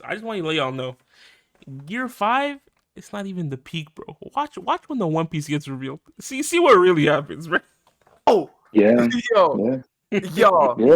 I just want to let y'all know. Gear 5, it's not even the peak, bro. Watch when the One Piece gets revealed. See what really happens, right? Oh, Yeah, yo, yeah, yo, yeah,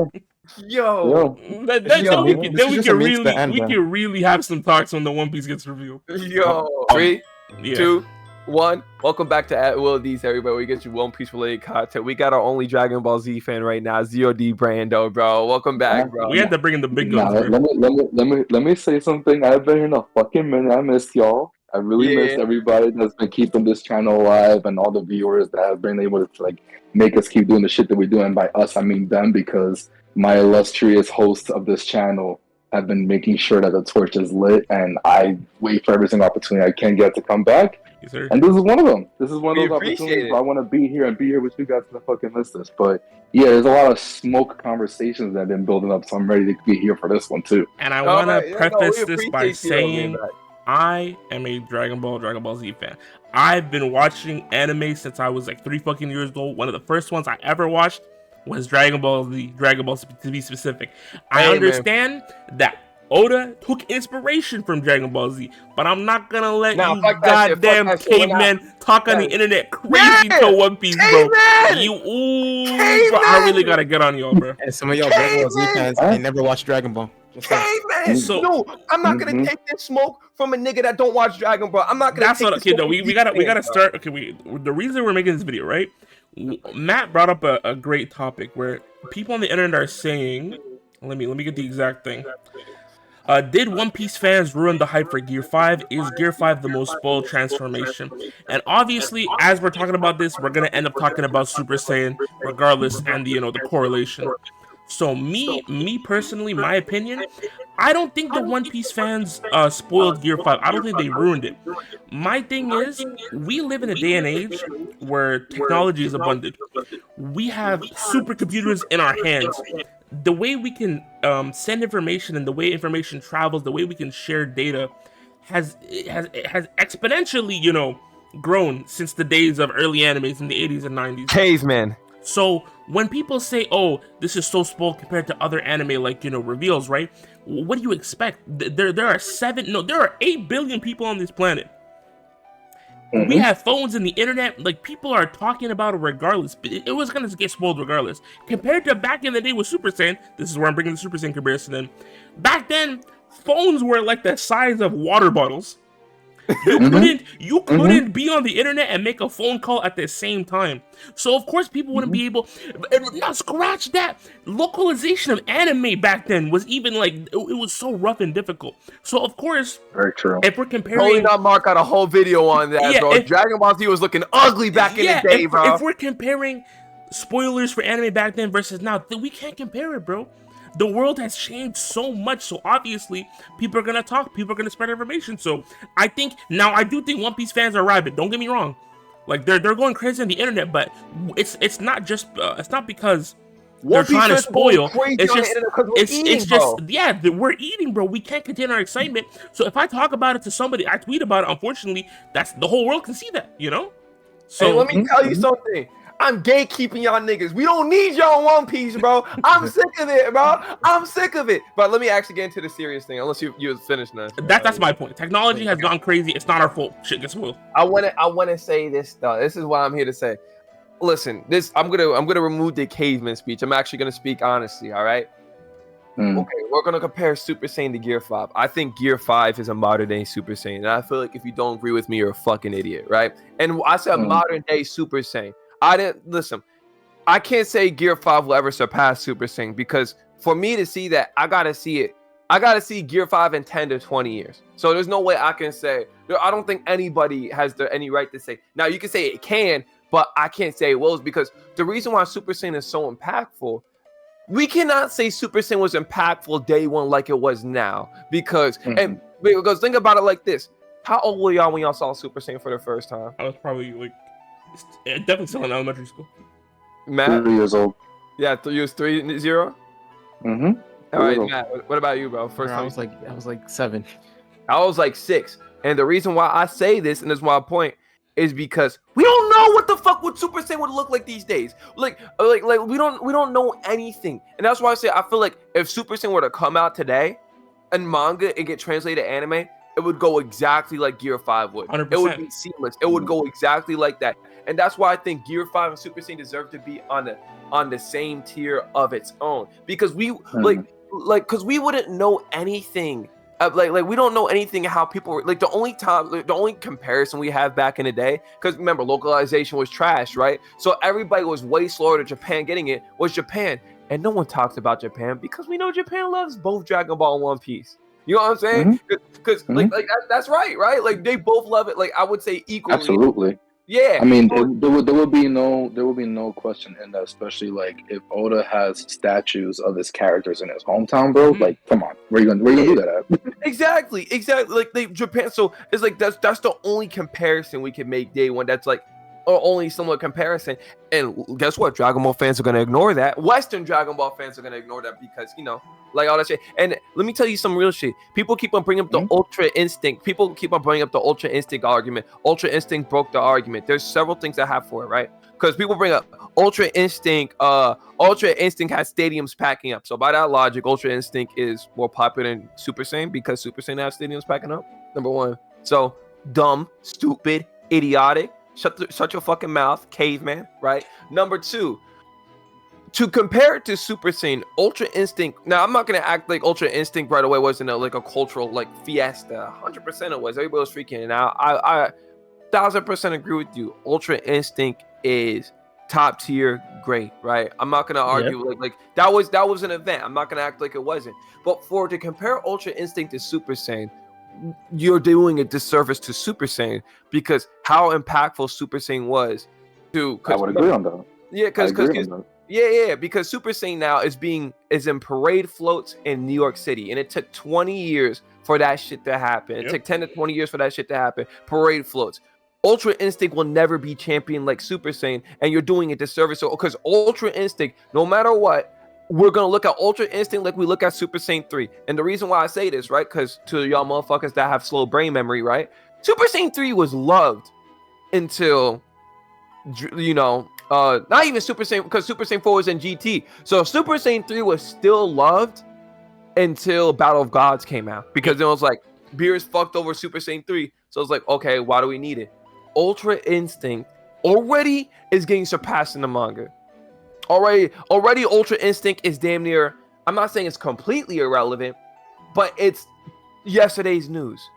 yeah. yo, Then, It's just a then we mean, yo, can this then is we just a can means to the really end, we bro. can really have some talks when the One Piece gets revealed. yo. Um, 3, Yeah. 2, 1. Welcome back to At Will D's, everybody. We get you One Piece related content. We got our only Dragon Ball Z fan right now, ZOD Brando, bro. Welcome back, bro. We had to bring in the big Nah, guns, bro. let me say something. I've been here in a fucking minute. I missed y'all. I really missed Yeah. everybody that's been keeping this channel alive and all the viewers that have been able to like make us keep doing the shit that we do. And by us, I mean them, because my illustrious hosts of this channel have been making sure that the torch is lit, and I wait for every single opportunity I can get to come back. Yes, sir. And this is one of them. This is one We of those appreciate opportunities it. where I want to be here and be here with you guys to fucking miss this. But yeah, there's a lot of smoke conversations that have been building up, so I'm ready to be here for this one too. And I All want right, to yeah, no, preface we this by appreciate you, saying man. I am a Dragon Ball Z fan. I've been watching anime since I was like 3 fucking years old. One of the first ones I ever watched was Dragon Ball Z, Dragon Ball to be specific. I Hey, man. understand that Oda took inspiration from Dragon Ball Z, but I'm not gonna let Nah, you fuck that shit, fuck goddamn that shit, we're not- cavemen talk on the Yeah. internet crazy Yeah! to One Piece, bro. Caveman! You, ooh, bro, I really gotta get on y'all, bro. And some of y'all Dragon Ball Z fans Huh? ain't never watched Dragon Ball. Just saying. Hey, man. So- No, I'm not gonna Mhm. take this smoke from a nigga that don't watch Dragon Ball. I'm not gonna That's take what. this Okay, smoke though. from We these gotta fans, bro. start. Okay, the reason we're making this video, right? Matt brought up a great topic where people on the internet are saying, let me get the exact thing. Did One Piece fans ruin the hype for Gear 5? Is Gear 5 the most spoiled transformation? And obviously, as we're talking about this, we're gonna end up talking about Super Saiyan, regardless, and the correlation. So me personally, my opinion, I don't think the One Piece fans spoiled Gear 5. I don't think they ruined it. My thing is, we live in a day and age where technology is abundant. We have supercomputers in our hands. The way we can send information and the way information travels, the way we can share data, has exponentially, grown since the days of early animes in the 80s and 90s. Caveman. So when people say, "Oh, this is so spoiled compared to other anime like reveals," right? What do you expect? There are 8 billion people on this planet. We have phones and the internet. Like, people are talking about it regardless. It was gonna get spoiled regardless. Compared to back in the day with Super Saiyan, this is where I'm bringing the Super Saiyan comparison in. Back then, phones were like the size of water bottles. You couldn't be on the internet and make a phone call at the same time. So of course people wouldn't be able. Now scratch that. Localization of anime back then was even like it was so rough and difficult. So of course, Very true. if we're Holy comparing, not Mark got a whole video on that, Yeah, bro. if- Dragon Ball Z was looking ugly back in the day, if, bro. if we're comparing spoilers for anime back then versus now, then we can't compare it, bro. The world has changed so much, so obviously people are gonna talk, people are gonna spread information. So I do think One Piece fans are rabid. Don't get me wrong, like they're going crazy on the internet, but it's not just it's not because they're One Piece trying to fans going spoil. crazy It's on the just internet 'cause we're eating, it's just bro. we're eating, bro. We can't contain our excitement. So if I talk about it to somebody, I tweet about it. Unfortunately, that's the whole world can see that. So Hey, let me tell you something. I'm gatekeeping y'all niggas. We don't need y'all in One Piece, bro. I'm sick of it, bro. I'm sick of it. But let me actually get into the serious thing. Unless you finished now. That's my point. Technology has gone crazy. It's not our fault. Shit gets spoiled. I wanna say this though. This is what I'm here to say. Listen, I'm gonna remove the caveman speech. I'm actually gonna speak honestly. All right. Okay, we're gonna compare Super Saiyan to Gear 5. I think Gear 5 is a modern day Super Saiyan. And I feel like if you don't agree with me, you're a fucking idiot, right? And I said modern day Super Saiyan. I didn't listen. I can't say Gear 5 will ever surpass Super Saiyan because for me to see that, I gotta see it. I gotta see Gear 5 in 10 to 20 years. So there's no way I can say. I don't think anybody has any right to say. Now you can say it can, but I can't say it will, because the reason why Super Saiyan is so impactful. We cannot say Super Saiyan was impactful day one like it was now because think about it like this. How old were y'all when y'all saw Super Saiyan for the first time? I was probably like definitely still in elementary school. Matt? 3 years old. Yeah, you was 3-0? Mm-hmm. All right, Matt, what about you, bro? First I time. was like 7. I was like 6. And the reason why I say this, and this is my point, is because we don't know what the fuck would Super Saiyan would look like these days. Like we don't know anything. And that's why I say I feel like if Super Saiyan were to come out today, and manga and get translated to anime, it would go exactly like Gear 5 would. 100%. It would be seamless. It would go exactly like that. And that's why I think Gear 5 and Super Saiyan deserve to be on the same tier of its own. Because we because we wouldn't know anything. Like we don't know anything how people were like the only comparison we have back in the day, because remember localization was trash, right? So everybody was way slower to Japan getting it, was Japan. And no one talks about Japan because we know Japan loves both Dragon Ball and One Piece. You know what I'm saying? Because like that's right? Like they both love it. Like I would say equally. Absolutely. Yeah. I mean, there would be no question in that, especially like if Oda has statues of his characters in his hometown, bro. Like, come on, where you gonna do that at? Exactly. Like Japan. So it's like that's the only comparison we can make day one. That's like only similar comparison. And guess what? Dragon Ball fans are gonna ignore that. Western Dragon Ball fans are gonna ignore that because like all that shit. And let me tell you some real shit. People keep on bringing up the Ultra Instinct. People keep on bringing up the Ultra Instinct argument. Ultra Instinct broke the argument. There's several things I have for it, right? Because people bring up Ultra Instinct. Ultra Instinct has stadiums packing up. So by that logic, Ultra Instinct is more popular than Super Saiyan because Super Saiyan has stadiums packing up. Number one. So dumb, stupid, idiotic. Shut your fucking mouth, caveman, right? Number two, to compare it to Super Saiyan, Ultra Instinct. Now, I'm not gonna act like Ultra Instinct right away wasn't a cultural fiesta. 100% it was. Everybody was freaking out. I 1000% agree with you. Ultra Instinct is top tier, great, right? I'm not gonna argue like that was an event. I'm not gonna act like it wasn't. But to compare Ultra Instinct to Super Saiyan, you're doing a disservice to Super Saiyan because how impactful Super Saiyan was to. I would agree on that. Yeah, because Super Saiyan now is in parade floats in New York City, and it took 20 years for that shit to happen. It took 10 to 20 years for that shit to happen. Parade floats. Ultra Instinct will never be champion like Super Saiyan, and you're doing a disservice. So, because Ultra Instinct, no matter what, we're gonna look at Ultra Instinct like we look at Super Saiyan 3. And the reason why I say this, right? Because to y'all motherfuckers that have slow brain memory, right? Super Saiyan 3 was loved until, not even Super Saiyan, because Super Saiyan 4 was in GT. So Super Saiyan 3 was still loved until Battle of Gods came out. Because it was like, Beerus fucked over Super Saiyan 3. So it's like, okay, why do we need it? Ultra Instinct already is getting surpassed in the manga. Already Ultra Instinct is damn near, I'm not saying it's completely irrelevant, but it's yesterday's news.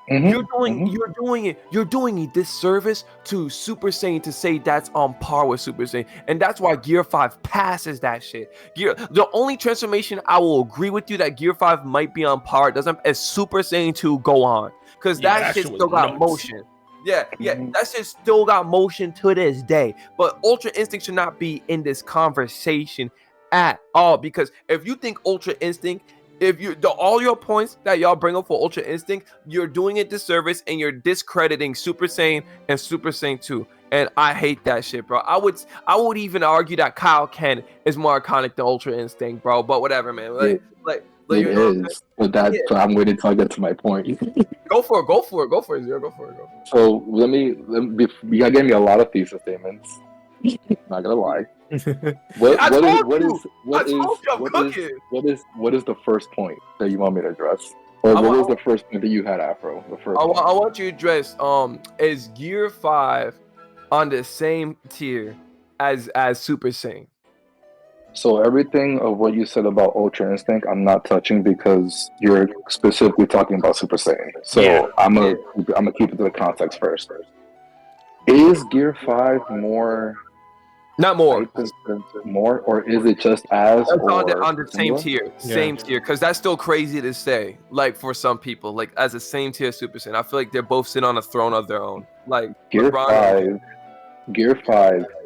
You're doing a disservice to Super Saiyan to say that's on par with Super Saiyan. And that's why Gear 5 passes that shit. The only transformation I will agree with you that Gear 5 might be on par is Super Saiyan 2 go on. Because that shit still got motion. Yeah, that shit still got motion to this day. But Ultra Instinct should not be in this conversation at all. Because if you think Ultra Instinct, all your points that y'all bring up for Ultra Instinct, you're doing it disservice and you're discrediting Super Saiyan and Super Saiyan 2. And I hate that shit, bro. I would even argue that Kyle Ken is more iconic than Ultra Instinct, bro. But whatever, man. It is. But so I'm waiting till I get to my point. Go for it, Zero. Go for it. So you gave me a lot of thesis statements. Not gonna lie. What is the first point that you want me to address? Or what was the first point that you had, Afro? I want you to address is Gear 5 on the same tier as Super Saiyan? So everything of what you said about Ultra Instinct, I'm not touching because you're specifically talking about Super Saiyan. So I'm gonna keep it to the context first. Is Gear 5 more? Not more. More, or is it just as? That's on the same tier, same tier, because that's still crazy to say. Like for some people, like as the same tier Super Saiyan, I feel like they're both sitting on a throne of their own. Like Gear 5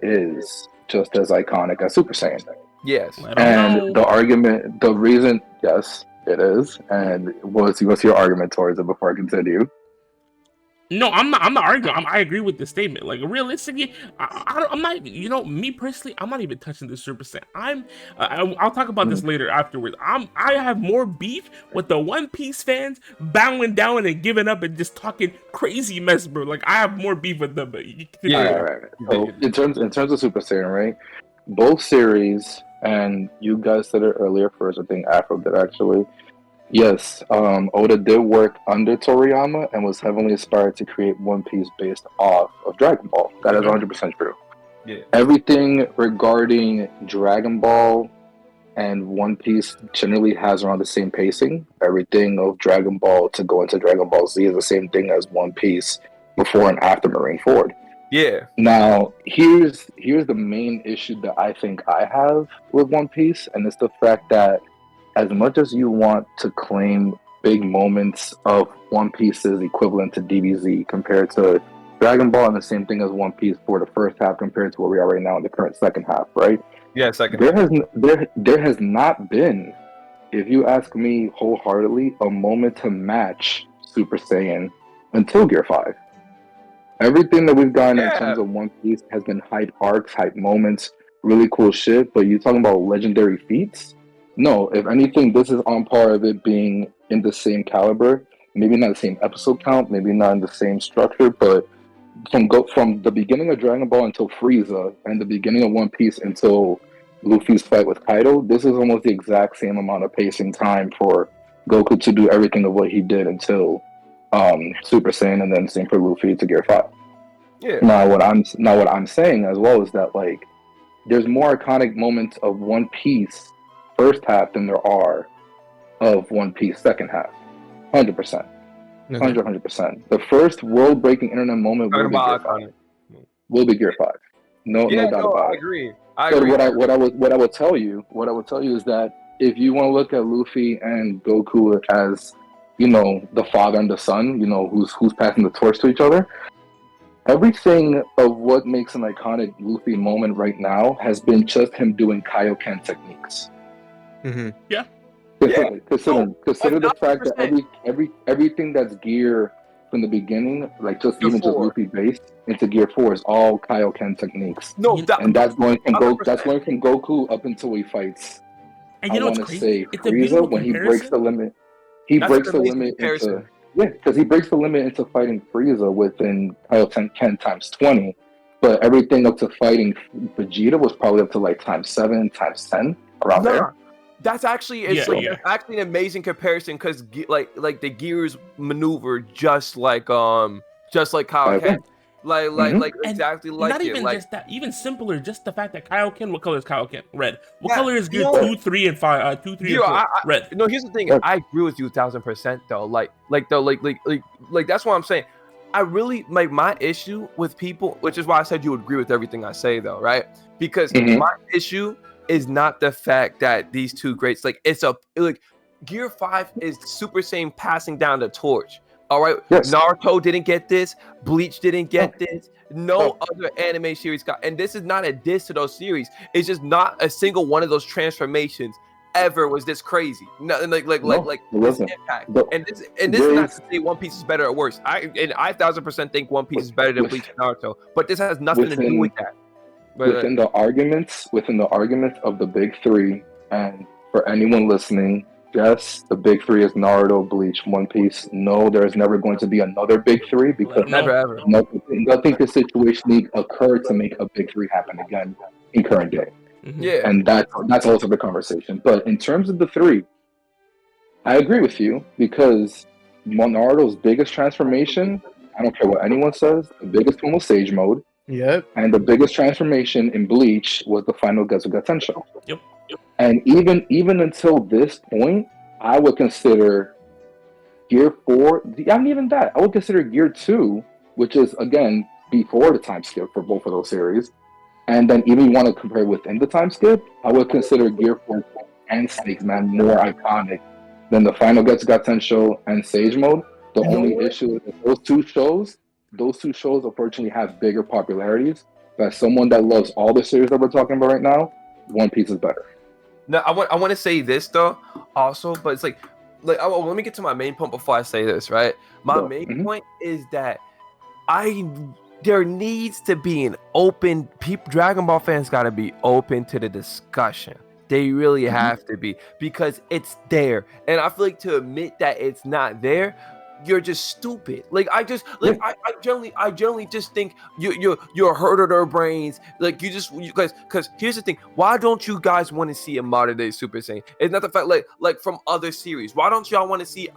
is just as iconic as Super Saiyan. Yes. And the reason, yes, it is. And what's your argument towards it before I continue? No, I'm not arguing. I agree with the statement. Like realistically, I'm not. Me personally, I'm not even touching the Super Saiyan. I'll talk about this later afterwards. I have more beef with the One Piece fans bowing down and giving up and just talking crazy mess, bro. Like I have more beef with them. But right. So in terms of Super Saiyan, right? Both series, and you guys said it earlier first. I think Afro did actually. Yes, Oda did work under Toriyama and was heavily inspired to create One Piece based off of Dragon Ball. That is Okay. 100% true. Yeah. Everything regarding Dragon Ball and One Piece generally has around the same pacing. Everything of Dragon Ball to go into Dragon Ball Z is the same thing as One Piece before and after Marineford. Yeah. Now, here's the main issue that I think I have with One Piece, and it's the fact that as much as you want to claim big moments of One Piece's equivalent to DBZ compared to Dragon Ball, and the same thing as One Piece for the first half compared to where we are right now in the current second half, right? Yeah. Second. There has not been, if you ask me wholeheartedly, a moment to match Super Saiyan until Gear 5. Everything that we've gotten in terms of One Piece has been hype arcs, hype moments, really cool shit. But you talking about legendary feats? No, if anything, this is on par of it being in the same caliber. Maybe not the same episode count, maybe not in the same structure, but from the beginning of Dragon Ball until Frieza, and the beginning of One Piece until Luffy's fight with Kaido, this is almost the exact same amount of pacing time for Goku to do everything of what he did until Super Saiyan, and then same for Luffy to Gear 5. Yeah. Now what I'm saying as well is that, like, there's more iconic moments of One Piece first half than there are of One Piece second half. 100%. 100%. The first world-breaking internet moment will be Gear 5. Will be Gear 5. No doubt about it. I agree. So what I would tell you is that if you want to look at Luffy and Goku as, you know, the father and the son, you know, who's passing the torch to each other, everything of what makes an iconic Luffy moment right now has been just him doing Kaioken techniques. Mm-hmm. Yeah. Consider the fact that everything that's Gear from the beginning, like just Luffy based into Gear 4 is all Kaioken techniques. And that's going from Goku up until he fights. And you know what's crazy? It's Frieza when he breaks the limit. He breaks the limit into because he breaks the limit into fighting Frieza within Kaioken times 20. But everything up to fighting Vegeta was probably up to like times 7, times 10 around there. That's actually actually an amazing comparison because like the gears maneuver just like Kaioken. Like exactly like not even just that, even simpler, just the fact that Kaioken, what color is Kaioken? Red. What color is Gear 2, 3, and 5? 2, 3, and 4. Red. No, here's the thing. I agree with you 1000% though. Like that's what I'm saying. I really like my issue with people, which is why I said you would agree with everything I say though, right? Because my issue is not the fact that these two greats, like Gear 5 is Super Saiyan passing down the torch. All right, yes. Naruto didn't get this, Bleach didn't get this, no other anime series got, and this is not a diss to those series. It's just not a single one of those transformations ever was this crazy. Nothing like this impact. And this is not to say One Piece is better or worse. I 1000% think One Piece is better than Bleach and Naruto, but this has nothing to do with that. Within the arguments of the big three, and for anyone listening, yes, the big three is Naruto, Bleach, One Piece. No, there's never going to be another big three because never. Nothing could situationally occur to make a big three happen again in current day. Yeah, and that's also the conversation. But in terms of the three, I agree with you because Naruto's biggest transformation, I don't care what anyone says, the biggest one was Sage Mode. Yep. And the biggest transformation in Bleach was the final Getsuga Tensho. Yep. And even until this point, I would consider Gear 4, not even that. I would consider Gear 2, which is, again, before the time skip for both of those series. And then even you want to compare within the time skip, I would consider Gear 4 and Snakes Man more iconic than the final Getsuga Tensho and Sage Mode. The only issue is that those two shows unfortunately have bigger popularities. But as someone that loves all the series that we're talking about right now, One Piece is better. No, I want to say this though, also, but it's like let me get to my main point before I say this, right? My main point is that there needs to be an open. Dragon Ball fans got to be open to the discussion. They really have to be because it's there, and I feel like to admit that it's not there you're just stupid. Like I generally just think you're hurting their brains. Like you guys, because here's the thing. Why don't you guys want to see a modern day Super Saiyan? It's not the fact like from other series. Why don't y'all want to see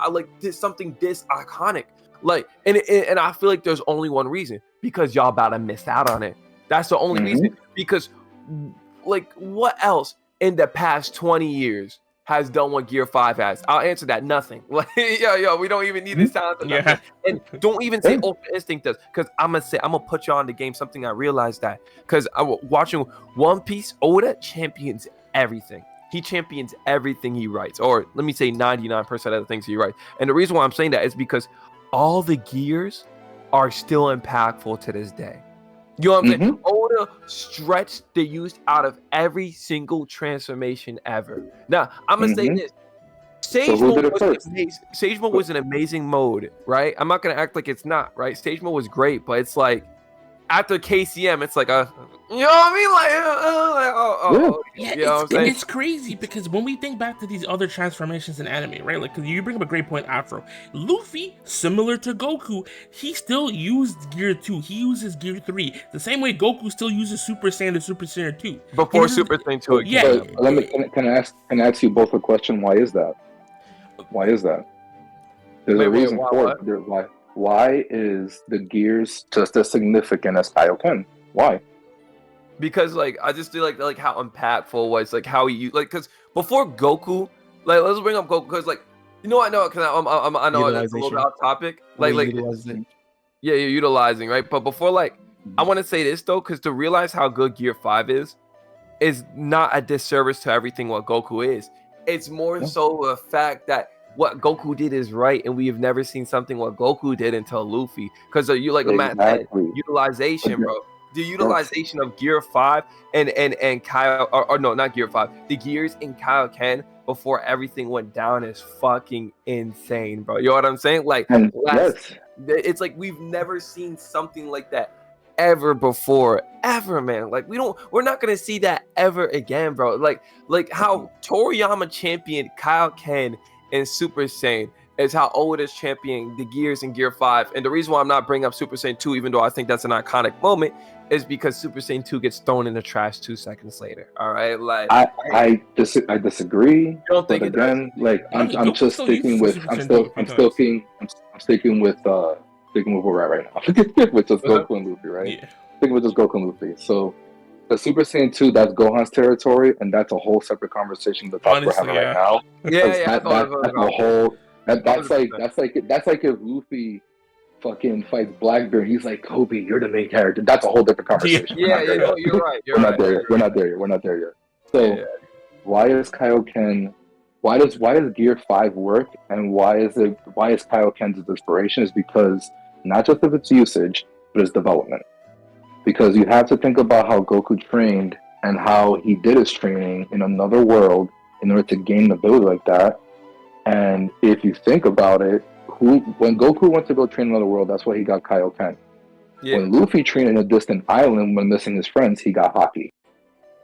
something this iconic? Like and I feel like there's only one reason, because y'all about to miss out on it. That's the only reason. Because like what else in the past 20 years has done what Gear 5 has? I'll answer that. Nothing. Like, yo, we don't even need this sound. Yeah. And don't even say Ultra Instinct does, because I'm gonna put you on the game something I realized that, because I was watching One Piece. Oda champions everything. He champions everything he writes, or let me say 99% of the things he writes. And the reason why I'm saying that is because all the gears are still impactful to this day. You know what I'm saying? Oda stretched the use out of every single transformation ever. Now, I'm going to say this. Sage Mode was an amazing mode, right? I'm not going to act like it's not, right? Sage Mode was great, but it's like, after KCM, it's like you know what I mean? Like, yeah, it's crazy, because when we think back to these other transformations in anime, right? Like, 'cause you bring up a great point, Afro. Luffy, similar to Goku, he still used Gear 2. He uses Gear 3. The same way Goku still uses Super Saiyan to Super Saiyan 2. Before Super Saiyan 2. Yeah. Can I ask you both a question? Why is that? There's a reason for it. Why is the gears just as significant as Kaioken? Why? Because like I just feel like how impactful was, like how he, like, because before Goku, like let's bring up Goku, because like I know because I know it's a little bit off topic, you're utilizing, right? But before, like, I want to say this though, because to realize how good Gear 5 is not a disservice to everything what Goku is. It's more so a fact that what Goku did is right, and we have never seen something what Goku did until Luffy. Because you like Matt said, utilization, bro. The utilization of Gear 5 and Kyle, or no, not Gear 5. The gears in Kaioken before everything went down is fucking insane, bro. You know what I'm saying? Like, it's like we've never seen something like that ever before, ever, man. Like we're not gonna see that ever again, bro. Like how Toriyama championed Kaioken and Super Saiyan is how Oda's championing the gears in Gear 5. And the reason why I'm not bringing up Super Saiyan 2, even though I think that's an iconic moment, is because Super Saiyan 2 gets thrown in the trash 2 seconds later. All right, like I disagree. You don't think but it again, does? like I'm just sticking with I'm sticking with where we're at right now, which is Goku and Luffy, right? Yeah. Sticking with just Goku and Luffy. So the Super Saiyan 2, that's Gohan's territory, and that's a whole separate conversation that we're having right now. That's like if Luffy fucking fights Blackbeard, he's like, Kobe, you're the main character. That's a whole different conversation. You're right. We're not there yet. So why is Kaioken? Why does Gear 5 work, and why is Kaioken's inspiration? Is because not just of its usage, but its development. Because you have to think about how Goku trained and how he did his training in another world in order to gain an ability like that. And if you think about it, when Goku went to go train in another world, that's why he got Kaioken. Yeah. When Luffy trained in a distant island when missing his friends, he got Haki.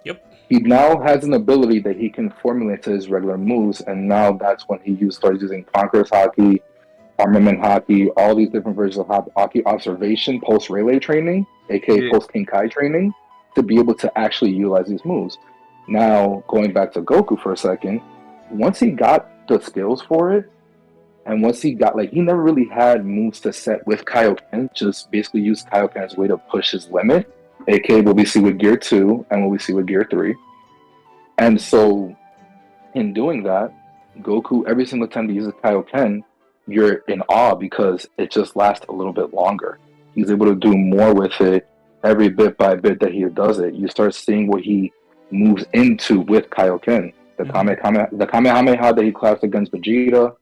Yep. He now has an ability that he can formulate to his regular moves, and now that's when he starts using Conqueror's Haki, Armament Haki, all these different versions of Haki observation, post-Rayleigh training, aka post-King Kai training, to be able to actually utilize these moves. Now, going back to Goku for a second, once he got the skills for it, and once he got, he never really had moves to set with Kaioken, just basically used Kaioken as a way to push his limit, aka what we see with Gear 2 and what we see with Gear 3. And so, in doing that, Goku, every single time he uses Kaioken, you're in awe because it just lasts a little bit longer. He's able to do more with it every bit by bit that he does it. You start seeing what he moves into with Kaioken. The Kamehameha that he claps against Vegeta,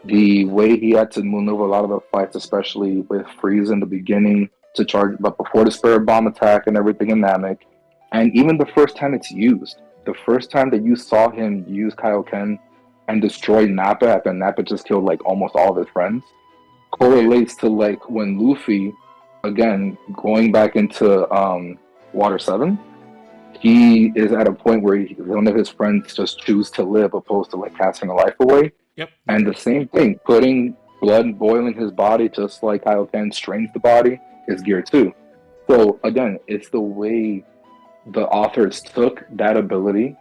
the way he had to maneuver a lot of the fights, especially with Frieza in the beginning to charge, but before the Spirit Bomb attack and everything in Namek, and even the first time it's used, the first time that you saw him use Kaioken and destroy Nappa after Nappa just killed almost all of his friends, correlates to when Luffy, again going back into Water 7, he is at a point where one of his friends just choose to live opposed to casting a life away. Yep. And the same thing, putting blood boiling his body, just like Kaioken strains the body, is Gear 2. So again, it's the way the authors took that ability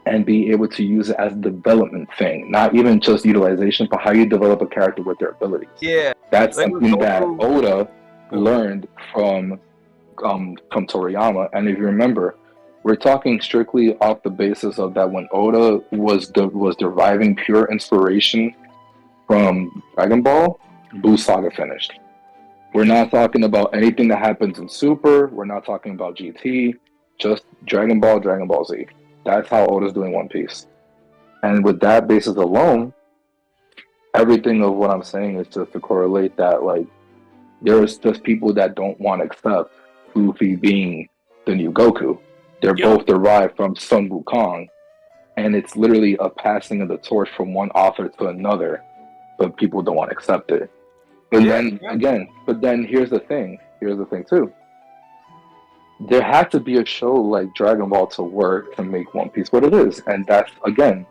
and be able to use it as a development thing, not even just utilization, but how you develop a character with their abilities. Yeah, That's like something that Goku. Oda learned from Toriyama. And if you remember, we're talking strictly off the basis of that when Oda was deriving pure inspiration from Dragon Ball, Buu Saga finished. We're not talking about anything that happens in Super. We're not talking about GT. Just Dragon Ball, Dragon Ball Z. That's how Oda's doing One Piece. And with that basis alone, everything of what I'm saying is just to correlate that, like, there's just people that don't want to accept Luffy being the new Goku. They're both derived from Sun Wukong, and it's literally a passing of the torch from one author to another, but people don't want to accept it. But then here's the thing too. There had to be a show like Dragon Ball to work to make One Piece what it is, and that's again,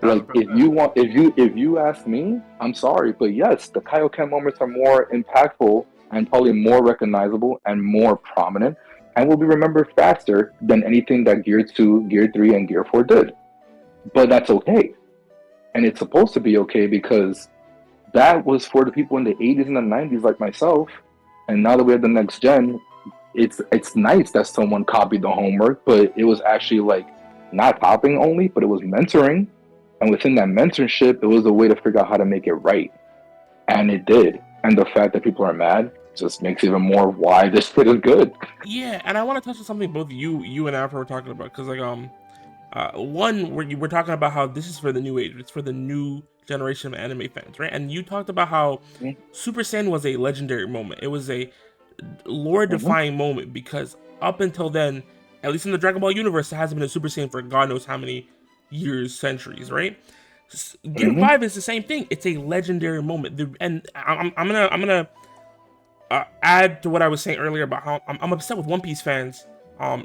like if you ask me, I'm sorry, but yes, the Kaioken moments are more impactful and probably more recognizable and more prominent, and will be remembered faster than anything that Gear 2, Gear 3, and Gear 4 did. But that's okay, and it's supposed to be okay because that was for the people in the 80s and the 90s like myself, and now that we have the next gen, it's nice that someone copied the homework, but it was actually like not copying only, but it was mentoring, and within that mentorship, it was a way to figure out how to make it right, and it did. And the fact that people are mad just makes even more why this shit is good. Yeah, and I want to touch on something both you and Afro were talking about, because like one where you were talking about how this is for the new age, it's for the new generation of anime fans, right? And you talked about how Super Saiyan was a legendary moment. It was a lore-defying moment because up until then, at least in the Dragon Ball universe, it hasn't been a Super Saiyan for God knows how many years, centuries, right? Gear 5 is the same thing. It's a legendary moment, and I'm gonna add to what I was saying earlier about how I'm upset with One Piece fans.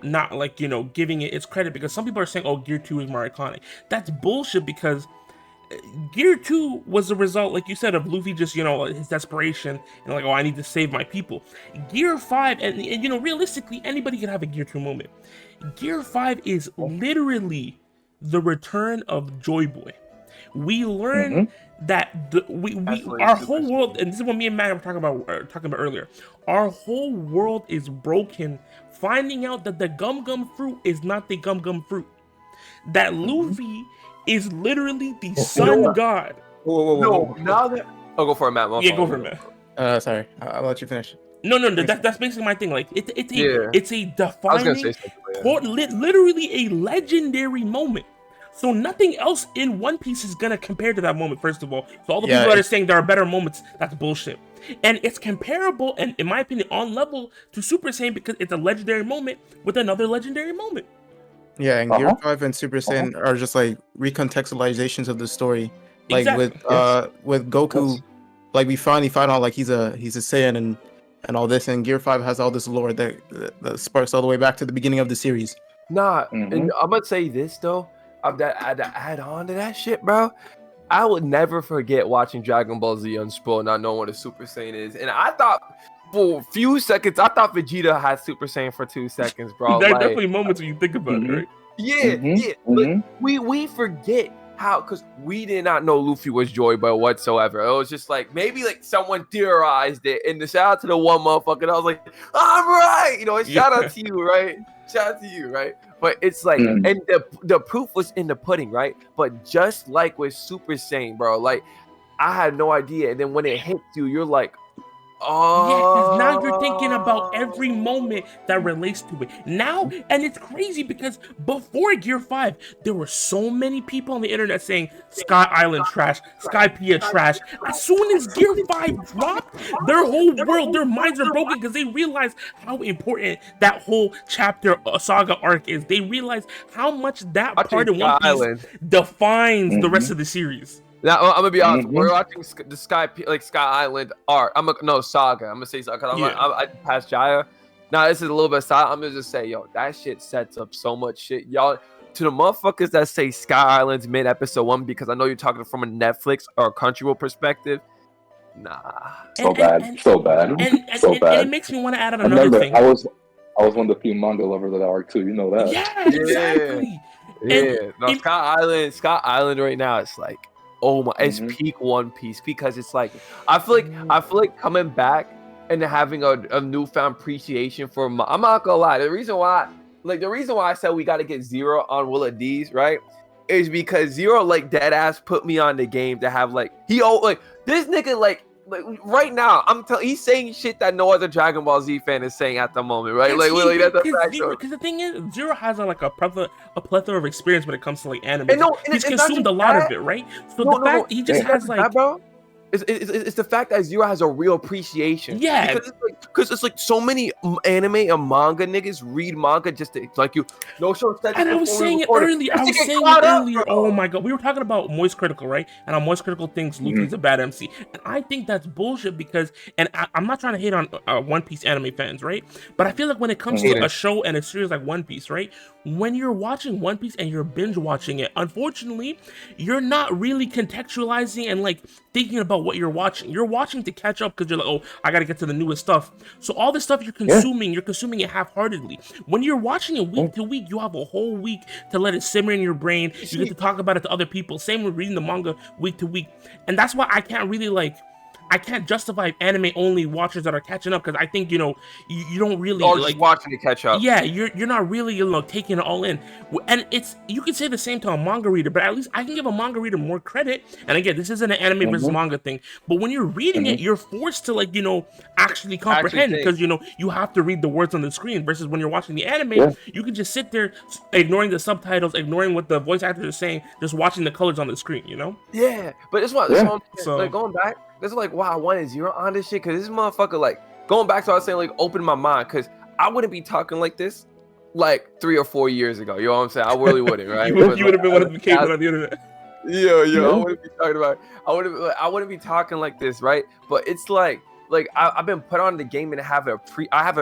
Not like, giving it its credit, because some people are saying, oh, Gear 2 is more iconic. That's bullshit, because Gear 2 was the result, like you said, of Luffy just, his desperation and like, oh, I need to save my people. Gear 5, and realistically, anybody can have a Gear 2 moment. Gear 5 is literally the return of Joy Boy. We learn that our whole world, and this is what me and Matt were talking about earlier. Our whole world is broken. Finding out that the Gum Gum fruit is not the Gum Gum fruit. That Luffy is literally the sun god. Whoa. Now that go for it, Matt. Go for it, Matt. Sorry, I'll let you finish. No, that's basically my thing. Like it's a defining, literally a legendary moment. So nothing else in One Piece is gonna compare to that moment, first of all. So all the people that are saying there are better moments, that's bullshit. And it's comparable, and in my opinion, on level to Super Saiyan, because it's a legendary moment with another legendary moment. Yeah, and Gear 5 and Super Saiyan are just like recontextualizations of the story. Like with Goku, like we finally find out like he's a Saiyan and all this, and Gear 5 has all this lore that sparks all the way back to the beginning of the series. And I'm gonna say this though. To add on to that shit, bro, I would never forget watching Dragon Ball Z Unspoiled, not knowing what a Super Saiyan is. And I thought for a few seconds, I thought Vegeta had Super Saiyan for 2 seconds, bro. There are definitely moments when you think about it, right? Yeah. But we forget how, because we did not know Luffy was Joy Boy whatsoever. It was just like, maybe like someone theorized it. And the shout out to the one motherfucker, I was like, I'm right. Shout out to you, right? Shout out to you, right? But it's like, and the proof was in the pudding, right? But just like with Super Saiyan, bro, like I had no idea. And then when it hits you, you're like, oh. Yeah, because now you're thinking about every moment that relates to it. Now, and it's crazy because before Gear 5, there were so many people on the internet saying Sky Island trash, Skypiea trash. As soon as Gear 5 dropped, their whole world, their minds are broken because they realize how important that whole chapter saga arc is. They realize how much that part of One Piece defines the rest of the series. Now I'm gonna be honest. We're watching the Sky Island arc. Saga. I'm gonna say Saga. I passed Jaya. Now this is a little bit side. I'm gonna just say, that shit sets up so much shit, y'all. To the motherfuckers that say Sky Island's mid episode 1, because I know you're talking from a Netflix or a Crunchyroll perspective. Nah. So bad. So bad. And it makes me want to add on another Remember, thing. I was one of the few manga lovers of that arc too. You know that. Yeah, exactly. Yeah. No, Scott Island right now, it's like, oh my, it's peak One Piece, because it's like, I feel like coming back and having a newfound appreciation for I'm not gonna lie, the reason why I said we got to get Zero on Will of D's, right, is because Zero like dead ass put me on the game to have like this nigga like right now he's saying shit that no other Dragon Ball Z fan is saying at the moment, right? That's a fact. Because the thing is, Zero has a plethora of experience when it comes to like anime. And he's consumed a lot of it, right? So the fact he just has like, bro. It's the fact that Zero has a real appreciation. Yeah. Because it's like so many anime and manga niggas read manga just to like you. No show. And I was saying it earlier. Oh my god, we were talking about Moist Critical, right? And on Moist Critical thinks Luffy's a bad MC, and I think that's bullshit because, and I'm not trying to hate on One Piece anime fans, right? But I feel like when it comes to a show and a series like One Piece, right? When you're watching One Piece and you're binge watching it, unfortunately, you're not really contextualizing and like thinking about what you're watching. You're watching to catch up because you're like, oh, I gotta get to the newest stuff. So all this stuff you're consuming it half-heartedly. When you're watching it week to week, you have a whole week to let it simmer in your brain. You get to talk about it to other people. Same with reading the manga week to week. And that's why I can't really I can't justify anime only watchers that are catching up, because I think you don't really just watching to catch up. Yeah, you're not really taking it all in, and you can say the same to a manga reader, but at least I can give a manga reader more credit. And again, this isn't an anime versus manga thing, but when you're reading it, you're forced to actually comprehend, because you have to read the words on the screen, versus when you're watching the anime, you can just sit there ignoring the subtitles, ignoring what the voice actors are saying, just watching the colors on the screen. Yeah, but this one, like going back. This is like why I wanted Zero on this shit, because this motherfucker, like, going back to what I was saying, like, opened my mind, because I wouldn't be talking like this like 3 or 4 years ago. You know what I'm saying? I really wouldn't, right? you would have been one of the cavemen on the internet. Yeah, I wouldn't be talking about. I wouldn't be talking like this, right? But it's like I've been put on the game and I have an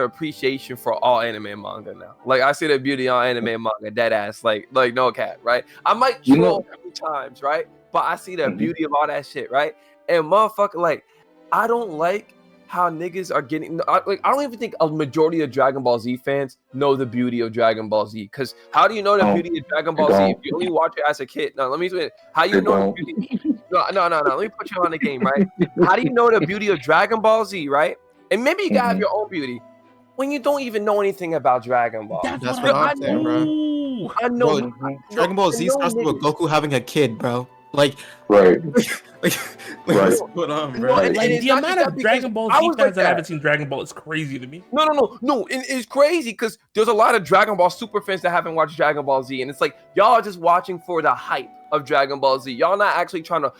appreciation for all anime and manga now. Like, I see the beauty on anime and manga, dead ass, like no cap, right? I might troll a few times, right? But I see the beauty of all that shit, right? And motherfucker, like, I don't like how niggas are getting. I don't even think a majority of Dragon Ball Z fans know the beauty of Dragon Ball Z. Because how do you know the beauty of Dragon Ball Z if you only watch it as a kid? No, let me explain. How you know the beauty? No. Let me put you on the game, right? How do you know the beauty of Dragon Ball Z, right? And maybe you gotta have your own beauty when you don't even know anything about Dragon Ball. That's what I'm saying, bro. I know. Dragon Ball Z starts with Goku having a kid, bro. Like, right. What's going on, bro? Like, the amount of Dragon Ball Z fans that haven't seen Dragon Ball is crazy to me. No. It's crazy because there's a lot of Dragon Ball Super fans that haven't watched Dragon Ball Z, and it's like y'all are just watching for the hype of Dragon Ball Z. Y'all not actually trying to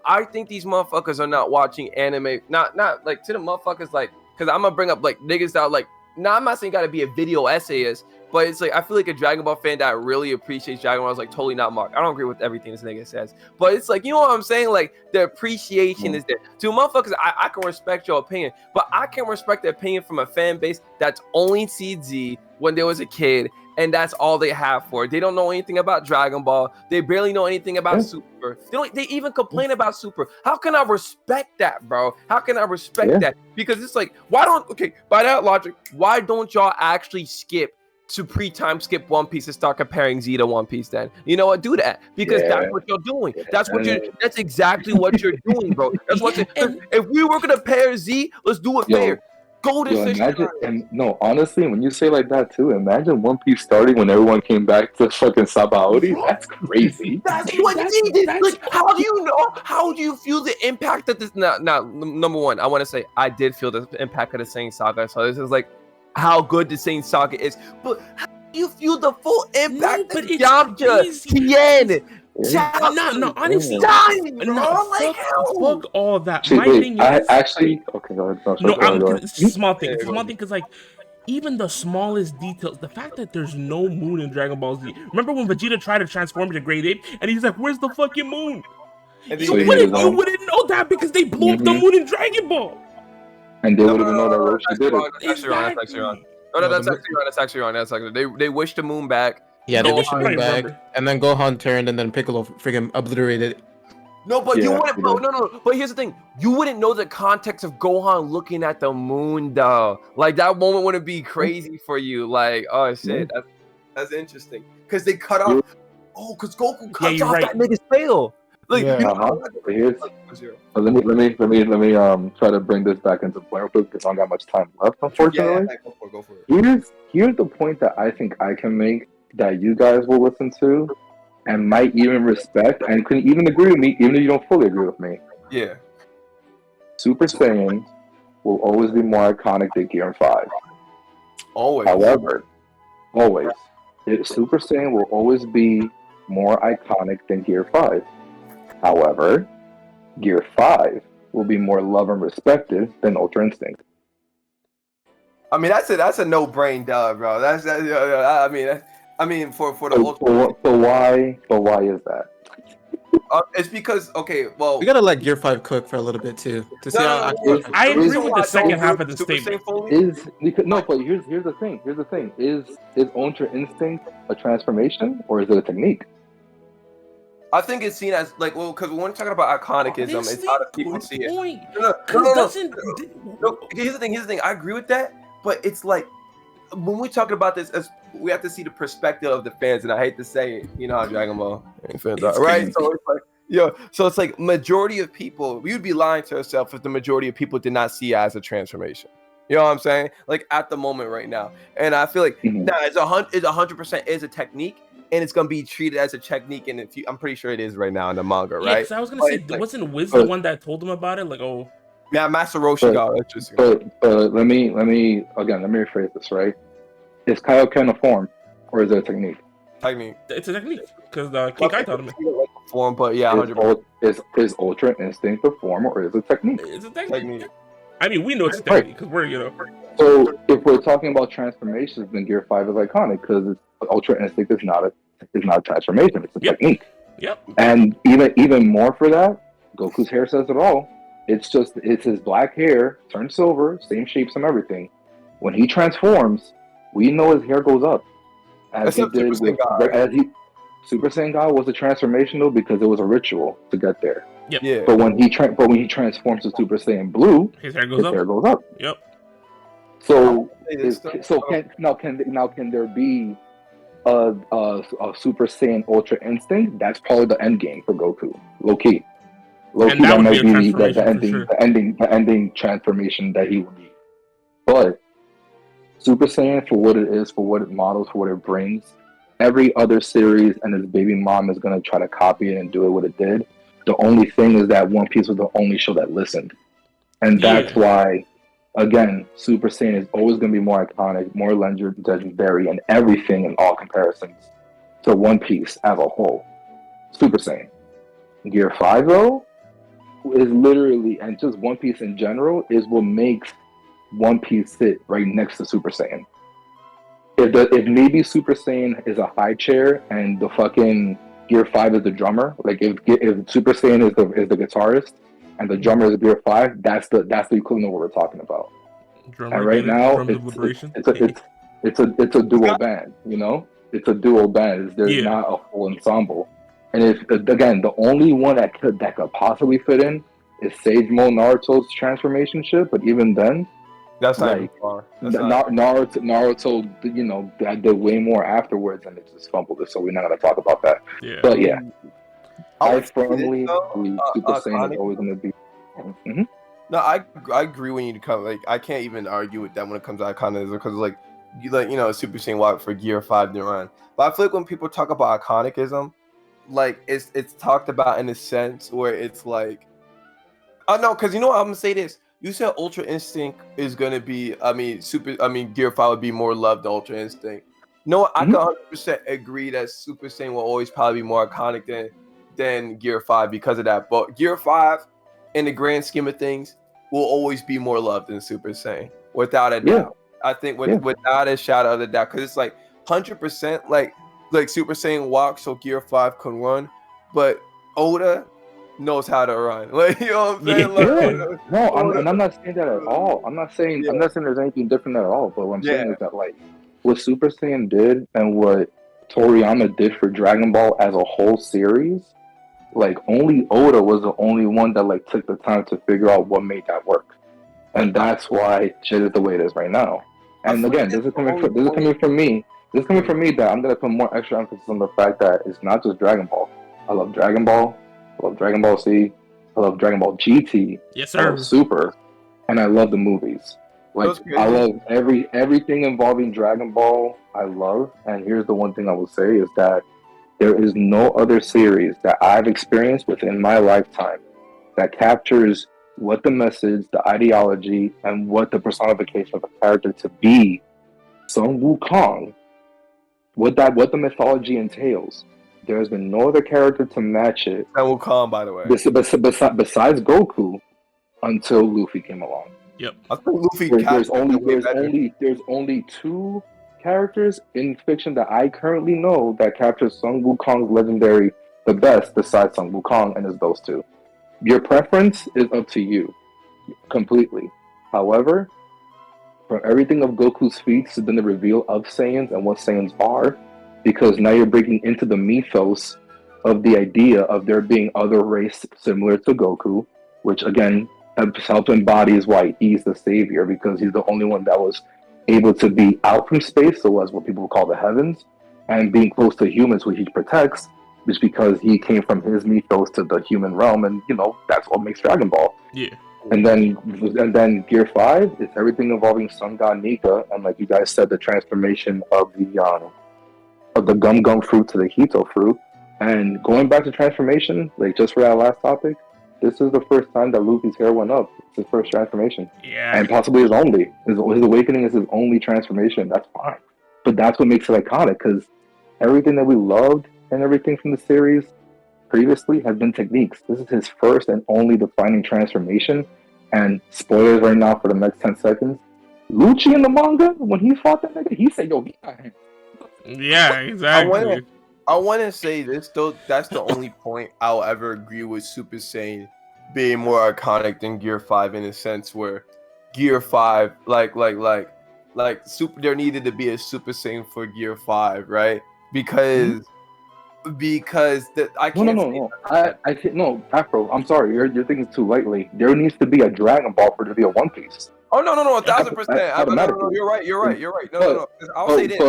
I think these motherfuckers are not watching anime. Not like to the motherfuckers because I'm gonna bring up niggas that are I'm not saying you gotta be a video essayist, but it's I feel like a Dragon Ball fan that really appreciates Dragon Ball is totally not Mark. I don't agree with everything this nigga says, but it's you know what I'm saying? The appreciation is there. To motherfuckers, I can respect your opinion, but I can't respect the opinion from a fan base that's only seen Z when there was a kid, and that's all they have for it. They don't know anything about Dragon Ball. They barely know anything about Super. They even complain about Super. How can I respect that, bro? How can I respect that? Because it's by that logic, why don't y'all actually skip to pre-time skip One Piece and start comparing Z to One Piece then? You know what? Do that. Because that's what you're doing. That's exactly what you're doing, bro. That's what if we were gonna pair Z, let's do it fair. Go to honestly, when you say like that too, imagine One Piece starting when everyone came back to fucking Sabaody. That's crazy. That's what he did. How do you know? How do you feel the impact of this? Now, number one, I want to say I did feel the impact of the Saiyan Saga. So this is how good the Saiyan Saga is. But how do you feel the full impact of Yamcha, Tien? No, honestly, fuck all that. My thing is, I actually okay. Small thing, because even the smallest details, the fact that there's no moon in Dragon Ball Z. Remember when Vegeta tried to transform into Grade 8, and he's like, "Where's the fucking moon?" You wouldn't know that because they blew up the moon in Dragon Ball. And they wouldn't know that Roshi did it. That's actually wrong. They wished the moon back. Yeah, they wished the moon back, and then Gohan turned, and then Piccolo freaking obliterated it. No, but you Yeah, wouldn't. he But, does. no. But here's the thing: you wouldn't know the context of Gohan looking at the moon, though. Like that moment wouldn't be crazy for you. Like, oh shit, that's interesting. Because they cut off. Oh, because Goku cuts off that nigga's tail. Like, Yeah. you know, Let me try to bring this back into play real quick because I don't got much time left, unfortunately. Yeah, go for it. Here's the point that I think I can make that you guys will listen to and might even respect and can even agree with me, even if you don't fully agree with me. Yeah. Super Saiyan will always be more iconic than Gear 5. Always. However, Super Saiyan will always be more iconic than Gear 5. However, Gear 5 will be more loved and respected than Ultra Instinct. I mean, that's a no-brain dub, bro. I mean, for the Ultra. So why is that? It's because well, we gotta let Gear 5 cook for a little bit too to see how. I agree with the second half of the statement. But here's the thing. Is Ultra Instinct a transformation or is it a technique? I think it's seen as like, well, because when we're talking about iconicism, it's how do people see it. No. Here's the thing. I agree with that, but it's like when we're talking about this, as we have to see the perspective of the fans, and I hate to say it, you know how Dragon Ball fans are, right? So it's like, so it's like majority of people, we would be lying to ourselves if the majority of people did not see it as a transformation. You know what I'm saying? Like at the moment right now, and I feel like it's 100% is a technique. And it's gonna be treated as a technique, and I'm pretty sure it is right now in the manga, right? Yeah, because I was gonna say, wasn't Wiz the one that told him about it? Like, yeah, Master Roshi got it. But let me rephrase this, right? Is Kaioken a form, or is it a technique? Technique. It's a technique because King Kai taught him it. Form, but yeah, 100%. Is Ultra Instinct a form, or is it a technique? It's a technique. I mean, we know it's a technique because we're So if we're talking about transformations, then Gear 5 is iconic because Ultra Instinct is not a transformation; it's a technique. Yep. And even more for that, Goku's hair says it all. It's his black hair turned silver, same shape, some everything. When he transforms, we know his hair goes up. Super Saiyan God was a transformation though because it was a ritual to get there. Yep. Yeah. But when he transforms to Super Saiyan Blue, his hair goes up. Yep. So can there be a Super Saiyan Ultra Instinct? That's probably the end game for Goku. Low key, that might be the ending transformation that he will need. But Super Saiyan, for what it is, for what it models, for what it brings, every other series and his baby mom is gonna try to copy it and do it what it did. The only thing is that One Piece was the only show that listened, and that's why. Again, Super Saiyan is always going to be more iconic, more legendary, and everything in all comparisons to One Piece as a whole. Super Saiyan. Gear 5, though, is literally, and just One Piece in general, is what makes One Piece sit right next to Super Saiyan. If maybe Super Saiyan is a high chair and the fucking Gear 5 is the drummer, like if Super Saiyan is the guitarist, and the drummer is Gear 5, that's the equivalent of what we're talking about. Drummer and right now, it's a duo band, you know? It's a duo band. There's not a full ensemble. And again, the only one that could possibly fit in is Sage Mode Naruto's transformation ship, but even then, that's like Naruto, you know, did way more afterwards, and it just fumbled it. So we're not gonna talk about that. Yeah. But yeah. I firmly believe Super Saiyan is always going to be. Mm-hmm. No, I agree when you come. Like, I can't even argue with that when it comes to iconism because, like, Super Saiyan walk for Gear 5 didn't run. But I feel like when people talk about iconicism, like it's talked about in a sense where it's like, oh no, because you know what, I'm gonna say this. You said Ultra Instinct is gonna be. Gear 5 would be more loved than Ultra Instinct. No, I can 100% agree that Super Saiyan will always probably be more iconic than Gear 5 because of that. But Gear 5, in the grand scheme of things, will always be more loved than Super Saiyan, without a doubt. I think without a shadow of a doubt, because it's like 100% like Super Saiyan walks so Gear 5 can run, but Oda knows how to run. Like, you know what I'm saying? I'm not saying that at all. I'm not saying there's anything different at all. But what I'm saying is that like what Super Saiyan did and what Toriyama did for Dragon Ball as a whole series Like only Oda was the only one that like took the time to figure out what made that work, and that's why shit is the way it is right now. And again, this is coming from me. This is coming from me that I'm gonna put more extra emphasis on the fact that it's not just Dragon Ball. I love Dragon Ball. I love Dragon Ball Z. I love Dragon Ball GT. Yes, I love sir. Super, and I love the movies. Like I love everything involving Dragon Ball. I love, and here's the one thing I will say is that there is no other series that I've experienced within my lifetime that captures what the message, the ideology, and what the personification of a character to be Sun Wukong, what the mythology entails. There has been no other character to match it. Sun Wukong, by the way. Besides Goku, until Luffy came along. Yep. I think Luffy. There's only two characters in fiction that I currently know that captures Sun Wukong's legendary the best besides Sun Wukong, and it's those two. Your preference is up to you completely. However, from everything of Goku's feats to then the reveal of Saiyans and what Saiyans are, because now you're breaking into the mythos of the idea of there being other race similar to Goku, which again helps embodies why he's the savior, because he's the only one that was able to be out from space, so as what people call the heavens, and being close to humans, who he protects, just because he came from his mythos to the human realm, and that's what makes Dragon Ball. Yeah. And then Gear 5 is everything involving Sun God Nika, and like you guys said, the transformation of the Gum Gum fruit to the Hito fruit. And going back to transformation, like just for that last topic, this is the first time that Luffy's hair went up. It's his first transformation. Yeah. And possibly his only. His awakening is his only transformation. That's fine. But that's what makes it iconic, because everything that we loved and everything from the series previously has been techniques. This is his first and only defining transformation. And spoilers right now for the next 10 seconds. Lucci in the manga, when he fought that nigga, he said, yo, he got him. Yeah, exactly. I want to say this though. That's the only point I'll ever agree with Super Saiyan being more iconic than Gear 5, in a sense where Gear 5, like Super, there needed to be a Super Saiyan for Gear 5, right? Because I can't. No. I can't. No, Afro. I'm sorry. You're thinking too lightly. There needs to be a Dragon Ball for there to be a One Piece. Oh no, 1,000%. No, you're right. No. I'll say this.